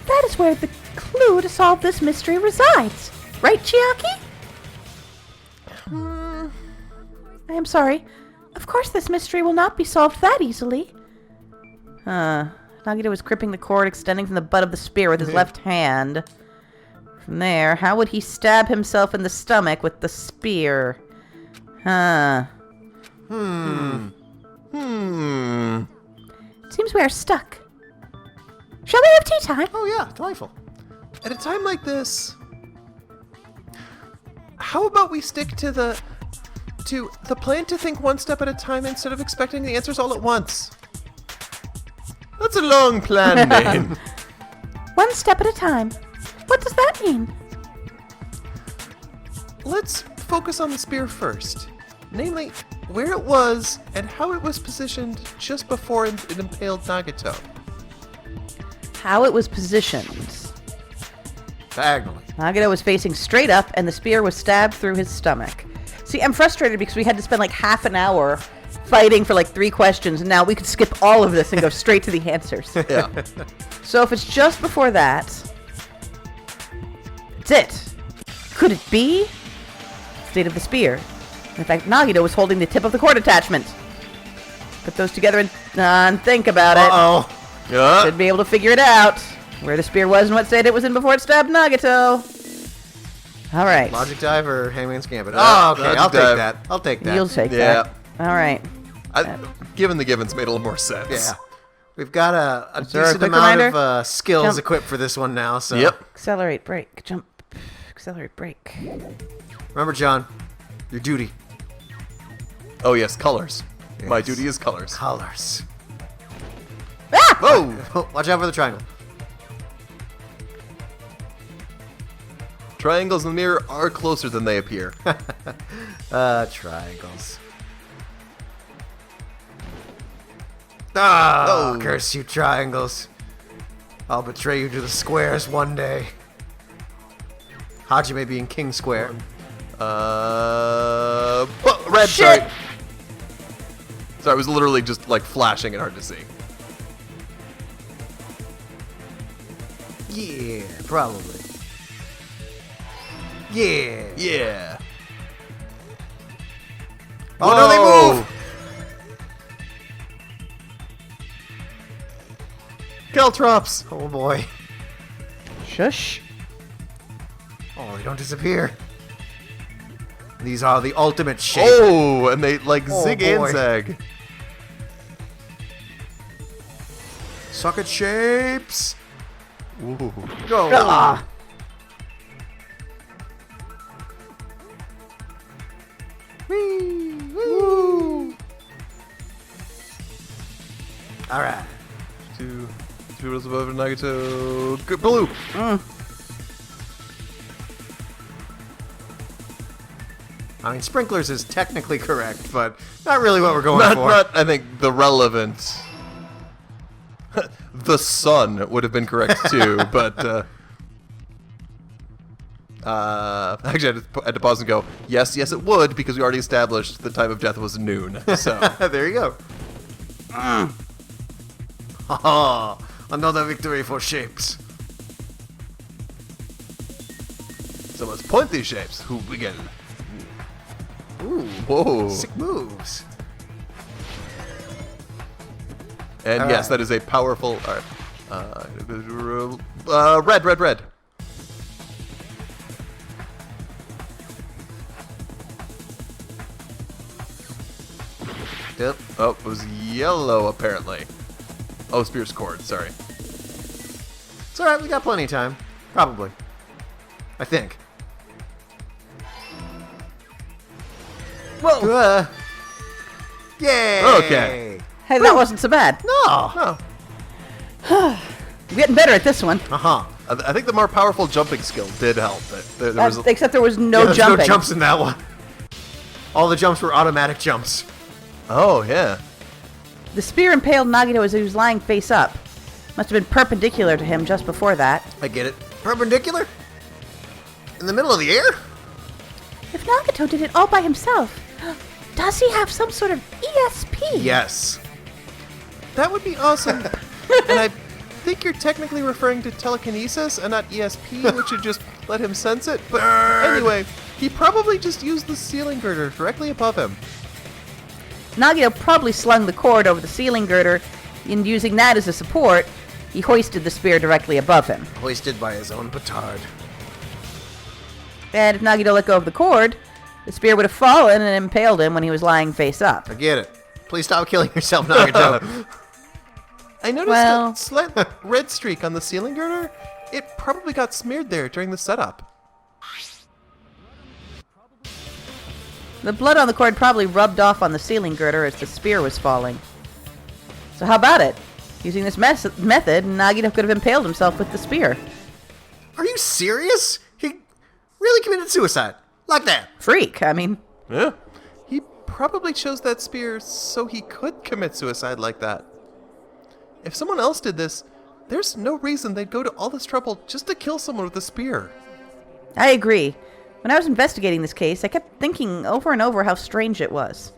That is where the clue to solve this mystery resides. Right, Chiaki? I am sorry. Of course this mystery will not be solved that easily. Nagato was gripping the cord extending from the butt of the spear with his left hand. From there, how would he stab himself in the stomach with the spear? Seems we are stuck. Shall we have tea time? Oh yeah, delightful. At a time like this, how about we stick to the plan to think one step at a time instead of expecting the answers all at once? That's a long plan, name. One step at a time. What does that mean? Let's focus on the spear first. Namely, where it was and how it was positioned just before it impaled Nagato. How it was positioned. Diagonally. Nagato was facing straight up, and the spear was stabbed through his stomach. See, I'm frustrated because we had to spend like half an hour fighting for like 3 questions, and now we could skip all of this and go straight to the answers. Yeah. So if it's just before that, that's it. Could it be? State of the spear. In fact, Nagato was holding the tip of the cord attachment. Put those together and think about it. Uh-oh. Yeah. Should be able to figure it out. Where the spear was and what state it was in before it stabbed Nagato. All right. Logic dive or Hangman's Gambit? Yeah, Oh, okay. logic I'll take dive. that. I'll take that. You'll take Yeah. that. All right. Given the givens made a little more sense. Yeah. We've got a there a decent quick amount reminder? of skills Jump. equipped for this one now, so. Yep. Accelerate, brake, jump. Accelerate, brake. Remember, John, your duty. Oh, yes, colors. My Yes. duty is colors. Colors. Ah! Whoa! Watch out for the triangle. Triangles in the mirror are closer than they appear. Triangles. Ah, Oh. curse you, triangles. I'll betray you to the squares one day. Hajime being King Square. Red, Shit. sorry. Sorry, it was literally just like flashing and hard to see. Yeah, probably. Yeah. Yeah. Oh no, they Whoa. move! Caltrops! Oh boy. Shush. Oh, they don't disappear. These are the ultimate shape. Oh, and they like Oh, zig boy. and zag. Socket shapes. Ooh. Go. Ah. Whee! Woo! All right. Two rolls above Nagato. Good blue. I mean, sprinklers is technically correct, but not really what we're going Not, for. not. I think the relevant. The sun would have been correct too, but actually, I had to pause and go. Yes, yes, it would because we already established the time of death was noon. So There you go. Oh, another victory for shapes. so let's point these shapes. Who begin? Ooh, Whoa! sick moves. And All yes, right. that is a powerful. Red, red, red. Yep. Oh, it was yellow apparently. Oh, Spear's cord. Sorry. It's all right. We got plenty of time. Probably. I think. Whoa. Yay! Okay. Hey, that wasn't so bad. No. Oh, I'm getting better at this one. Uh-huh. I think the more powerful jumping skill did help. There was a, Except there was no Yeah, there's jumping. no jumps in that one. All the jumps were automatic jumps. oh yeah. The spear impaled Nagito as he was lying face up. Must have been perpendicular to him just before that. I get it. Perpendicular? In the middle of the air? If Nagato did it all by himself, does he have some sort of ESP? Yes. That would be awesome. And I think you're technically referring to telekinesis and not ESP, which would just let him sense it. But anyway, he probably just used the ceiling girder directly above him. Nagito probably slung the cord over the ceiling girder, and using that as a support, he hoisted the spear directly above him. Hoisted by his own petard. And if Nagito let go of the cord, the spear would have fallen and impaled him when he was lying face up. I get it. Please stop killing yourself, Nagato. I noticed Well- a slight red streak on the ceiling girder. It probably got smeared there during the setup. The blood on the cord probably rubbed off on the ceiling girder as the spear was falling. So how about it? Using this method, Nagito could have impaled himself with the spear. Are you serious? He really committed suicide. Like that. Freak, I mean. Yeah. He probably chose that spear so he could commit suicide like that. If someone else did this, there's no reason they'd go to all this trouble just to kill someone with a spear. I agree. When I was investigating this case, I kept thinking over and over how strange it was.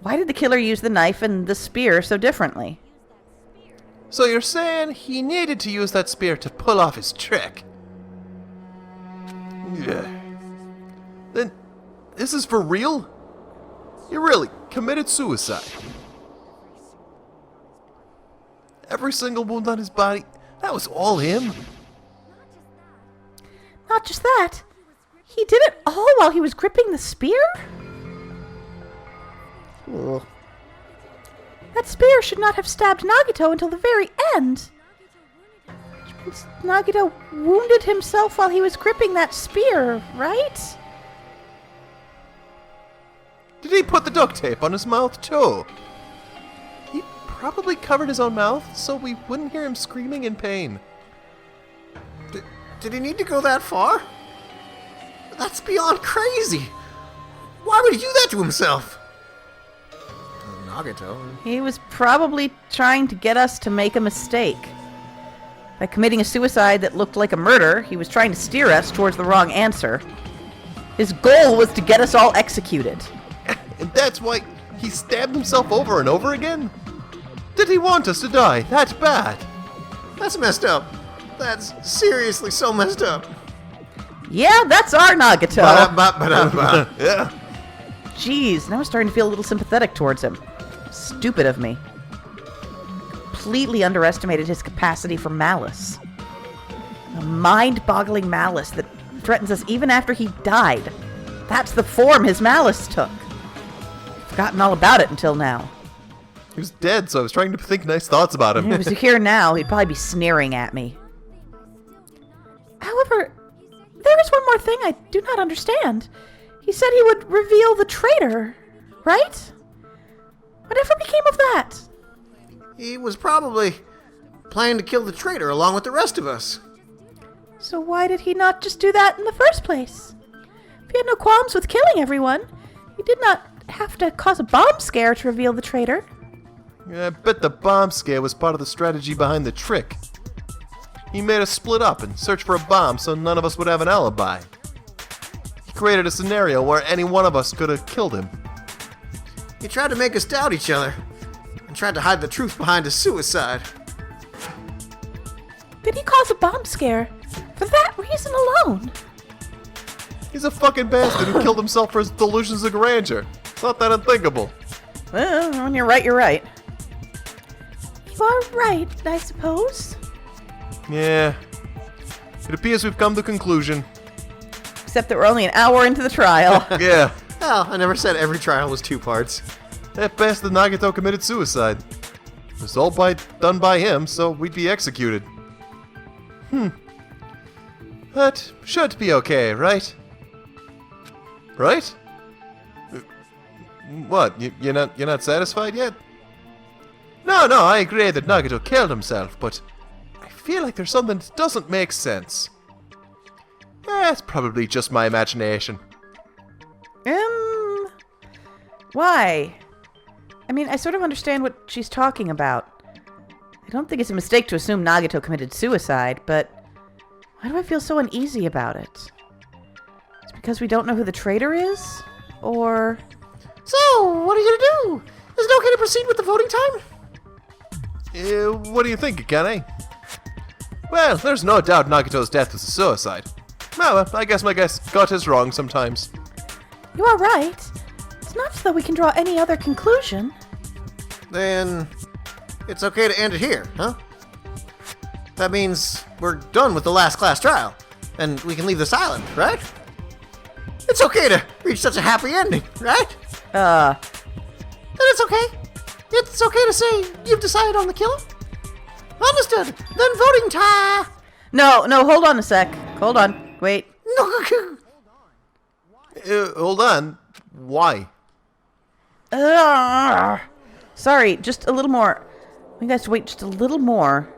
Why did the killer use the knife and the spear so differently? So you're saying he needed to use that spear to pull off his trick? Yeah. Then, this is for real? He really committed suicide. Every single wound on his body, that was all him? Not just that. He did it all while he was gripping the spear? That spear should not have stabbed Nagito until the very end. Which means Nagito wounded himself while he was gripping that spear, right? Did he put the duct tape on his mouth too? He probably covered his own mouth so we wouldn't hear him screaming in pain. Did he need to go that far? That's beyond crazy. Why would he do that to himself? Nagato. He was probably trying to get us to make a mistake. By committing a suicide that looked like a murder, he was trying to steer us towards the wrong answer. His goal was to get us all executed. And that's why he stabbed himself over and over again? Did he want us to die that bad? That's messed up. That's seriously so messed up. Yeah, that's our Nagato. Ba-da-ba-ba-da-ba. Yeah. Jeez, now I'm starting to feel a little sympathetic towards him. Stupid of me. Completely underestimated his capacity for malice. A mind-boggling malice that threatens us even after he died. That's the form his malice took. Forgotten all about it until now. He was dead, so I was trying to think nice thoughts about If he him. was here now, he'd probably be sneering at me. However, there is one more thing I do not understand. He said he would reveal the traitor, right? Whatever became of that? He was probably planning to kill the traitor along with the rest of us. So why did he not just do that in the first place? If he had no qualms with killing everyone, he did not have to cause a bomb scare to reveal the traitor. Yeah, I bet the bomb scare was part of the strategy behind the trick. He made us split up and search for a bomb so none of us would have an alibi. He created a scenario where any one of us could have killed him. He tried to make us doubt each other and tried to hide the truth behind his suicide. Did he cause a bomb scare for that reason alone? He's a fucking bastard who killed himself for his delusions of grandeur. It's not that unthinkable. Well, when you're right, you're right. You are right, I suppose. Yeah. It appears we've come to a conclusion. Except that we're only an hour into the trial. Yeah. Well, I never said every trial was 2 parts. That bastard Nagato committed suicide. It was all done by him, so we'd be executed. That should be okay, right? Right? What? You're not satisfied yet? No, I agree that Nagato killed himself, but I feel like there's something that doesn't make sense. It's probably just my imagination. Why? I mean, I sort of understand what she's talking about. I don't think it's a mistake to assume Nagato committed suicide, but why do I feel so uneasy about it? It's because we don't know who the traitor is? Or... So, what are you gonna do? Is it okay to proceed with the voting time? What do you think, Akane? Well, there's no doubt Nagato's death was a suicide. Well, I guess my gut is wrong sometimes. You are right. It's not as though we can draw any other conclusion. Then it's okay to end it here, huh? That means we're done with the last class trial, and we can leave this island, right? It's okay to reach such a happy ending, right? Then it's okay. It's okay to say you've decided on the killer. Understood. Then voting time. No, hold on a sec. Hold on. Wait. Hold on. Why? Sorry, just a little more. You guys wait just a little more.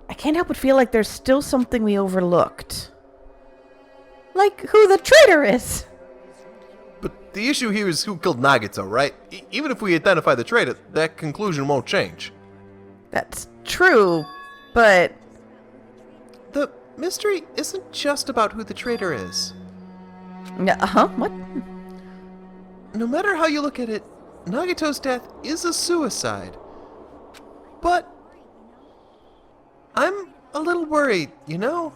I can't help but feel like there's still something we overlooked. Like who the traitor is. But the issue here is who killed Nagato, right? Even if we identify the traitor, that conclusion won't change. That's true, but... The mystery isn't just about who the traitor is. What? No matter how you look at it, Nagato's death is a suicide. But I'm a little worried, you know?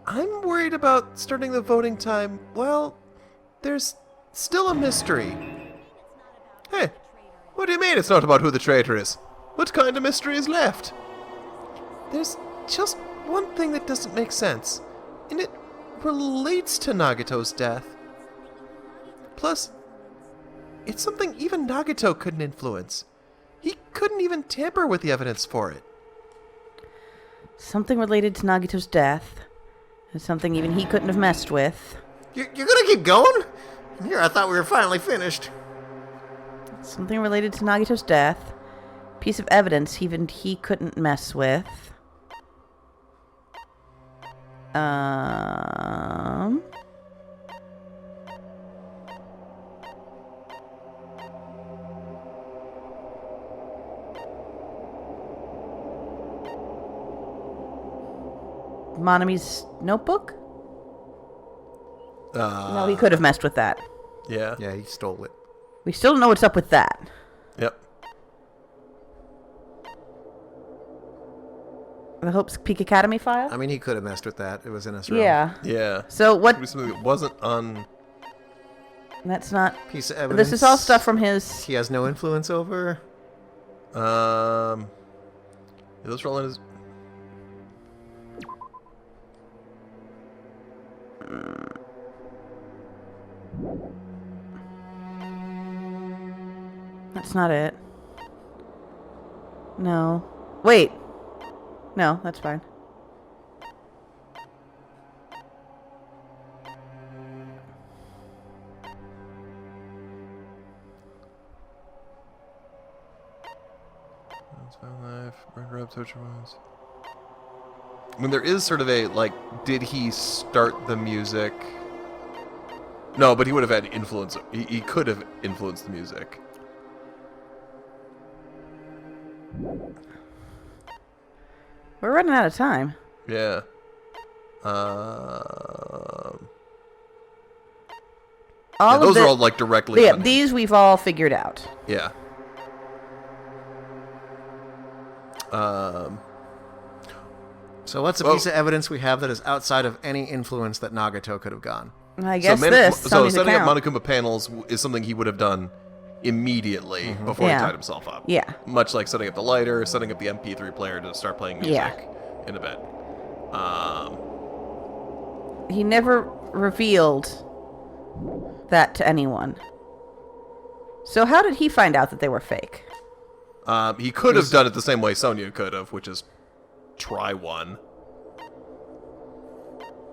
I'm worried about starting the voting time. Well, there's still a mystery. Hey, what do you mean it's not about who the traitor is? What kind of mystery is left? There's just one thing that doesn't make sense, and it relates to Nagato's death. Plus, it's something even Nagato couldn't influence. He couldn't even tamper with the evidence for it. Something related to Nagato's death. And something even he couldn't have messed with. You're gonna keep going? Here, I thought we were finally finished. Something related to Nagito's death. Piece of evidence even he couldn't mess with. Monami's notebook? No, he could have messed with that. Yeah. Yeah, he stole it. We still don't know what's up with that. Yep. The Hope's Peak Academy file? I mean, he could have messed with that. It was in his room. Yeah. Yeah. So what? It was something that wasn't on. That's not. Piece of evidence. This is all stuff from his. He has no influence over. Those are all in his. That's not it. No. Wait. No, that's fine. I mean, there is sort of a, like, did he start the music? No, but he would have had influence. He could have influenced the music. We're running out of time. Yeah. All Yeah, of those the- are all, like, directly Yeah, on him. these we've all figured out. Yeah. So what's a piece of evidence we have that is outside of any influence that Nagato could have gone? I guess so Sony's setting account. up Monokuma panels is something he would have done immediately before Yeah. he tied himself up. Yeah. Much like setting up the lighter, setting up the MP3 player to start playing music Yeah. in a bit. He never revealed that to anyone. So how did he find out that they were fake? He could have done it the same way Sonya could have, which is try one.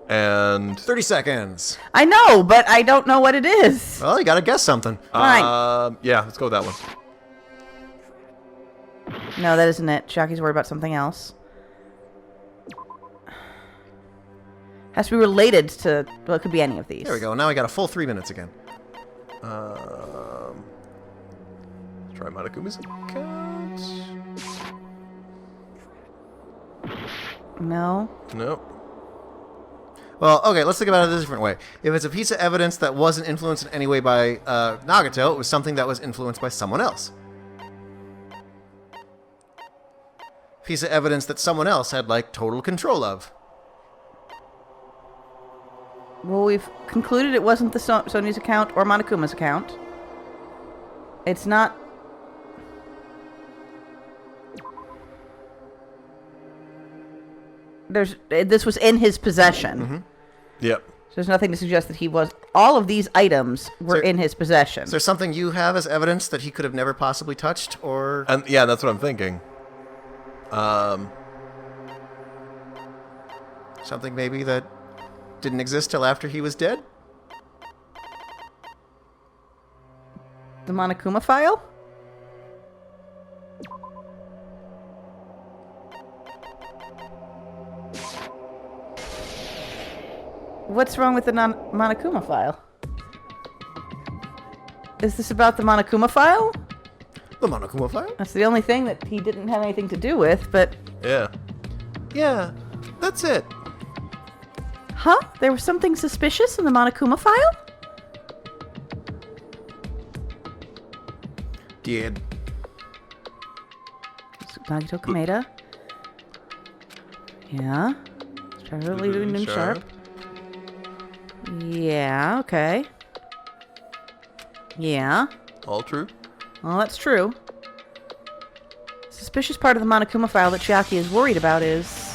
And 30 seconds. I know, but I don't know what it is. Well, you gotta guess something. Fine. yeah, let's go with that one. No, that isn't it. Shaki's worried about something else. Has to be related to... Well, it could be any of these. There we go. Now we got a full 3 minutes again. Let's try Monokuma's account. No. Nope. Well, okay, let's think about it a different way. If it's a piece of evidence that wasn't influenced in any way by Nagato, it was something that was influenced by someone else. Piece of evidence that someone else had, like, total control of. Well, we've concluded it wasn't the Sony's account or Monokuma's account. It's not... This was in his possession. Mm-hmm. Yep. So there's nothing to suggest that he was... All of these items were So- in his possession. Is there something you have as evidence that he could have never possibly touched, or... And yeah, that's what I'm thinking. something maybe that didn't exist till after he was dead? The Monokuma file? What's wrong with the Monokuma file? Is this about the Monokuma file? The Monokuma file? That's the only thing that he didn't have anything to do with, but... Yeah. Yeah, that's it. Huh? There was something suspicious in the Monokuma file? Did. Nagito Kameda. Yeah. Let's try to leave it in sharp. Yeah, okay. Yeah. All true. Well, that's true. Suspicious part of the Monokuma file that Chiaki is worried about is...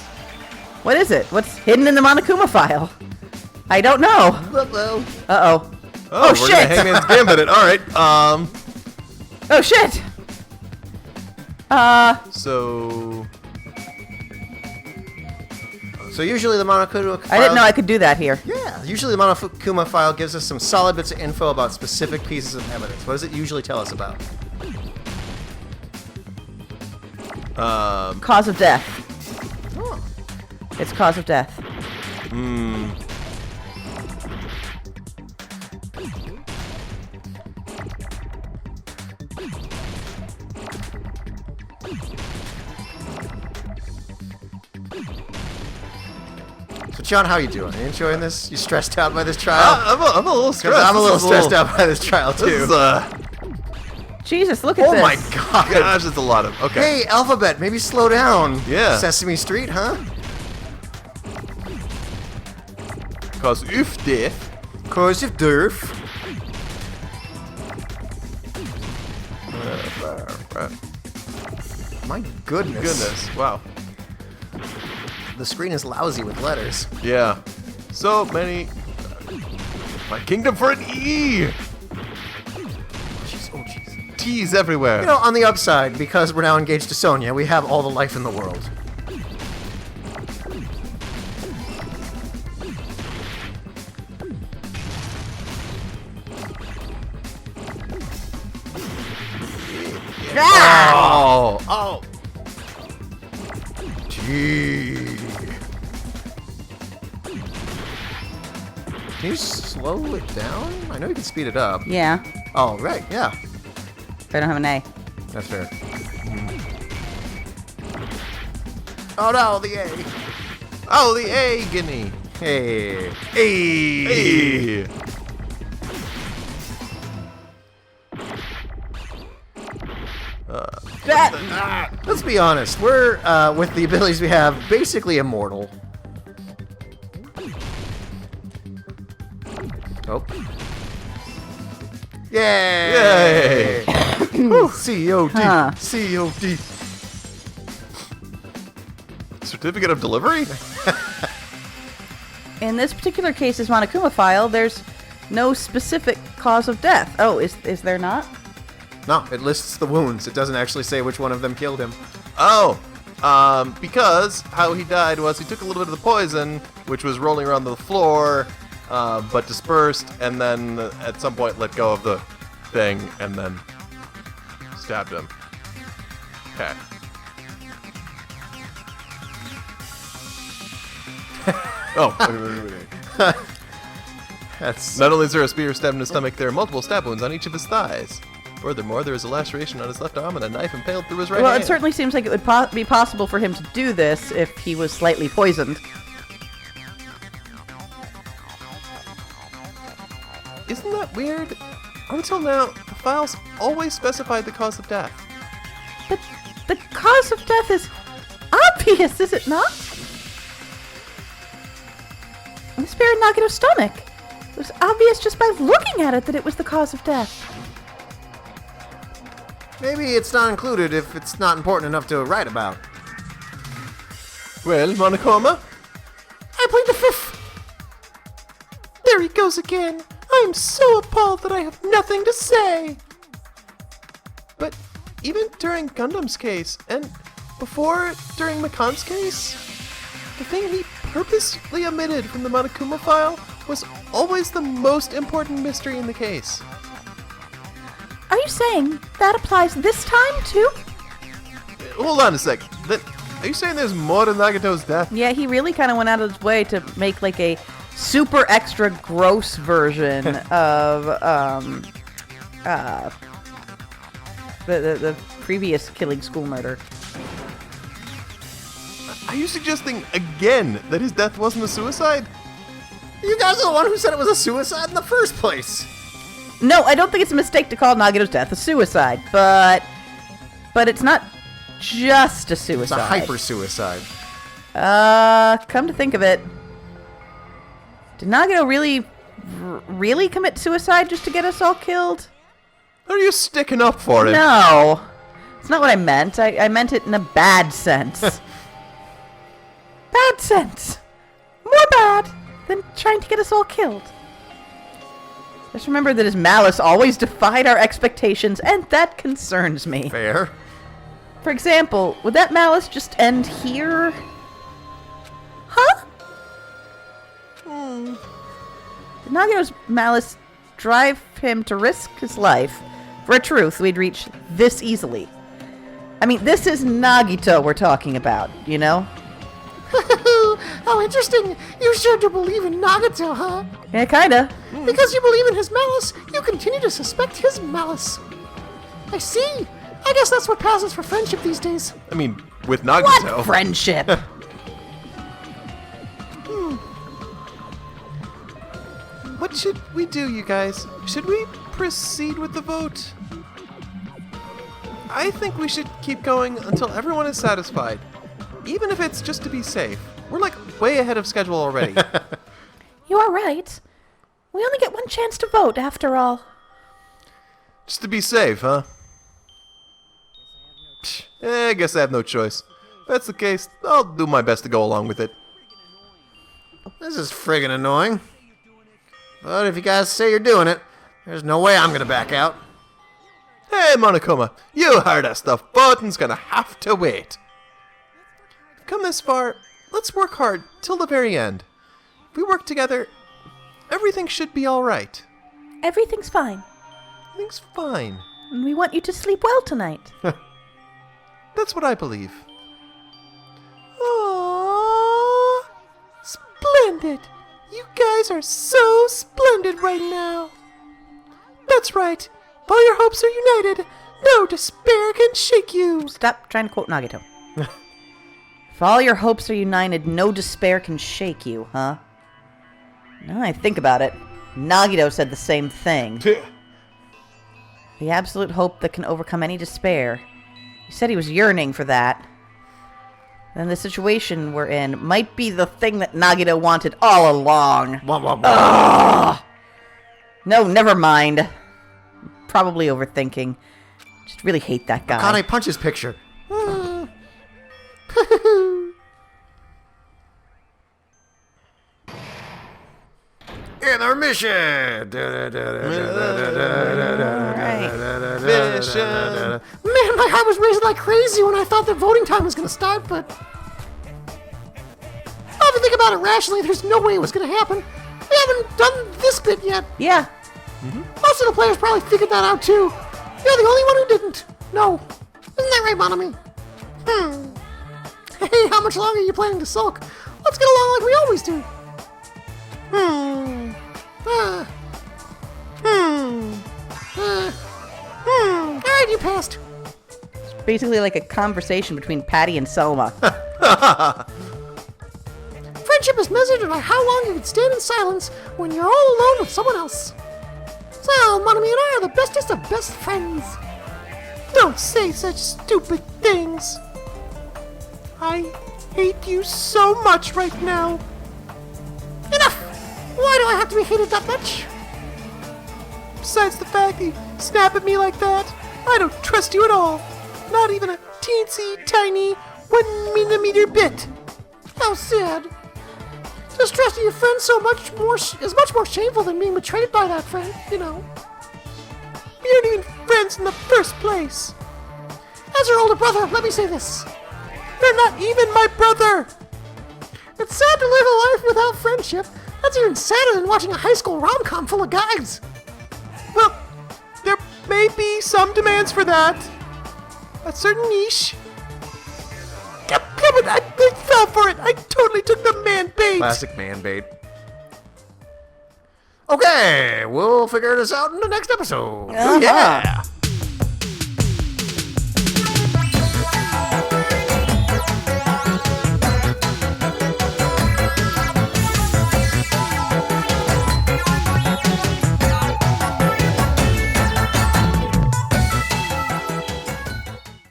What is it? What's hidden in the Monokuma file? I don't know. Uh-oh. Uh-oh. Oh, we're shit! gonna Hangman's Gambit it. All right. Oh, shit! So So usually the Monokuma file... I didn't know I could do that here. Yeah, usually the Monokuma file gives us some solid bits of info about specific pieces of evidence. What does it usually tell us about? Cause of death. Oh. It's cause of death. So, John, how you doing? Are you enjoying this? You stressed out by this trial? I'm a little stressed. I'm a little This is stressed out by this trial, too. This is, Jesus, look at Oh this. my god. gosh, it's a lot of... Okay. Hey, Alphabet, maybe slow down. Yeah. Sesame Street, huh? Cause if death... Cause of Durf. My goodness. Goodness, wow. The screen is lousy with letters. Yeah. So many... My kingdom for an E! Jeez, oh jeez. T's everywhere. You know, on the upside, because we're now engaged to Sonia, we have all the life in the world. Oh! Oh! Gee. Can you slow it down? I know you can speed it up. Yeah, Oh, right, yeah. I don't have an A. That's fair. Oh no, the A. Oh, the A guinea! Hey. Hey! Let's be honest. We're, with the abilities we have, basically immortal. Oh. Yay! Yay! COD. Huh. COD. Certificate of delivery? In this particular case's Monokuma file, there's no specific cause of death. Oh, is there not? No, it lists the wounds. It doesn't actually say which one of them killed him. Oh! Because how he died was he took a little bit of the poison, which was rolling around the floor, but dispersed, and then at some point let go of the thing, and then stabbed him. Okay. Oh. That's... Not only is there a spear stabbed in his stomach, there are multiple stab wounds on each of his thighs. Furthermore, there is a laceration on his left arm and a knife impaled through his right Well, hand. it certainly seems like it would be possible for him to do this if he was slightly poisoned. Isn't that weird? Until now, the files always specified the cause of death. But the cause of death is obvious, is it not? The spear in Nagato's stomach. It was obvious just by looking at it that it was the cause of death. Maybe it's not included if it's not important enough to write about. Well, Monokuma? I plead the fifth. There he goes again. I'm so appalled that I have nothing to say. But even during Gundam's case, and before during Makan's case, the thing he purposely omitted from the Monokuma file was always the most important mystery in the case. Are you saying that applies this time too? Hold on a sec. Are you saying there's more to Nagato's death? Yeah, he really kind of went out of his way to make like a super extra gross version of the previous killing school murder. Are you suggesting again that his death wasn't a suicide? You guys are the one who said it was a suicide in the first place. No, I don't think it's a mistake to call Nagato's death a suicide, but it's not just a It's suicide. a hyper-suicide. Come to think of it, did Nagato really commit suicide just to get us all killed? Are you sticking up for him? No, it's not what I meant. I meant it in a bad sense. Bad sense. More bad than trying to get us all killed. Just remember that his malice always defied our expectations, and that concerns me. Fair. For example, would that malice just end here? Huh? Did Nagato's malice drive him to risk his life for a truth we'd reach this easily? I mean, this is Nagito we're talking about, you know? How interesting. You sure do believe in Nagato, huh? Yeah, kinda. Because you believe in his malice, you continue to suspect his malice. I see. I guess that's what passes for friendship these days. I mean, with Nagato. What friendship? What should we do, you guys? Should we proceed with the vote? I think we should keep going until everyone is satisfied. Even if it's just to be safe. We're like way ahead of schedule already. You are right. We only get one chance to vote, after all. Just to be safe, huh? I guess I have no choice. If that's the case, I'll do my best to go along with it. This is friggin' annoying. But if you guys say you're doing it, there's no way I'm gonna back out. Hey, Monokuma, you heard us. The voting's gonna have to wait. We've come this far. Let's work hard till the very end. If we work together, everything should be alright. Everything's fine. Everything's fine. And we want you to sleep well tonight. That's what I believe. Aww. Splendid. You guys are so splendid right now. That's right. If all your hopes are united, no despair can shake you. Stop trying to quote Nagito. If all your hopes are united, no despair can shake you, huh? Now I think about it, Nagito said the same thing. The absolute hope that can overcome any despair. He said he was yearning for that. Then the situation we're in might be the thing that Nagito wanted all along. Ugh. No, never mind. Probably overthinking. Just really hate that guy. Akane punches picture. Intermission! Mission. Man, my heart was racing like crazy when I thought the voting time was gonna start, but... If you think about it rationally, there's no way it was gonna happen. We haven't done this bit yet. Yeah. Most of the players probably figured that out too. You're the only one who didn't. No. Isn't that right, Monami? Hey, how much longer are you planning to sulk? Let's get along like we always do. Alright, you passed. Basically like a conversation between Patty and Selma. Friendship is measured by how long you can stand in silence when you're all alone with someone else. So, Monami and I are the bestest of best friends. Don't say such stupid things. I hate you so much right now. Enough! Why do I have to be hated that much? Besides the fact that you snap at me like that, I don't trust you at all. Not even a teensy tiny 1 millimeter bit. How sad. Distrusting your friend so much more is much more shameful than being betrayed by that friend, you know. We aren't even friends in the first place. As your older brother, let me say this. You're not even my brother. It's sad to live a life without friendship. That's even sadder than watching a high school rom-com full of guys. Well, there may be some demands for that. A certain niche. Yeah, but I fell for it. I totally took the man bait. Classic man bait. Okay, we'll figure this out in the next episode. Uh-huh. Yeah.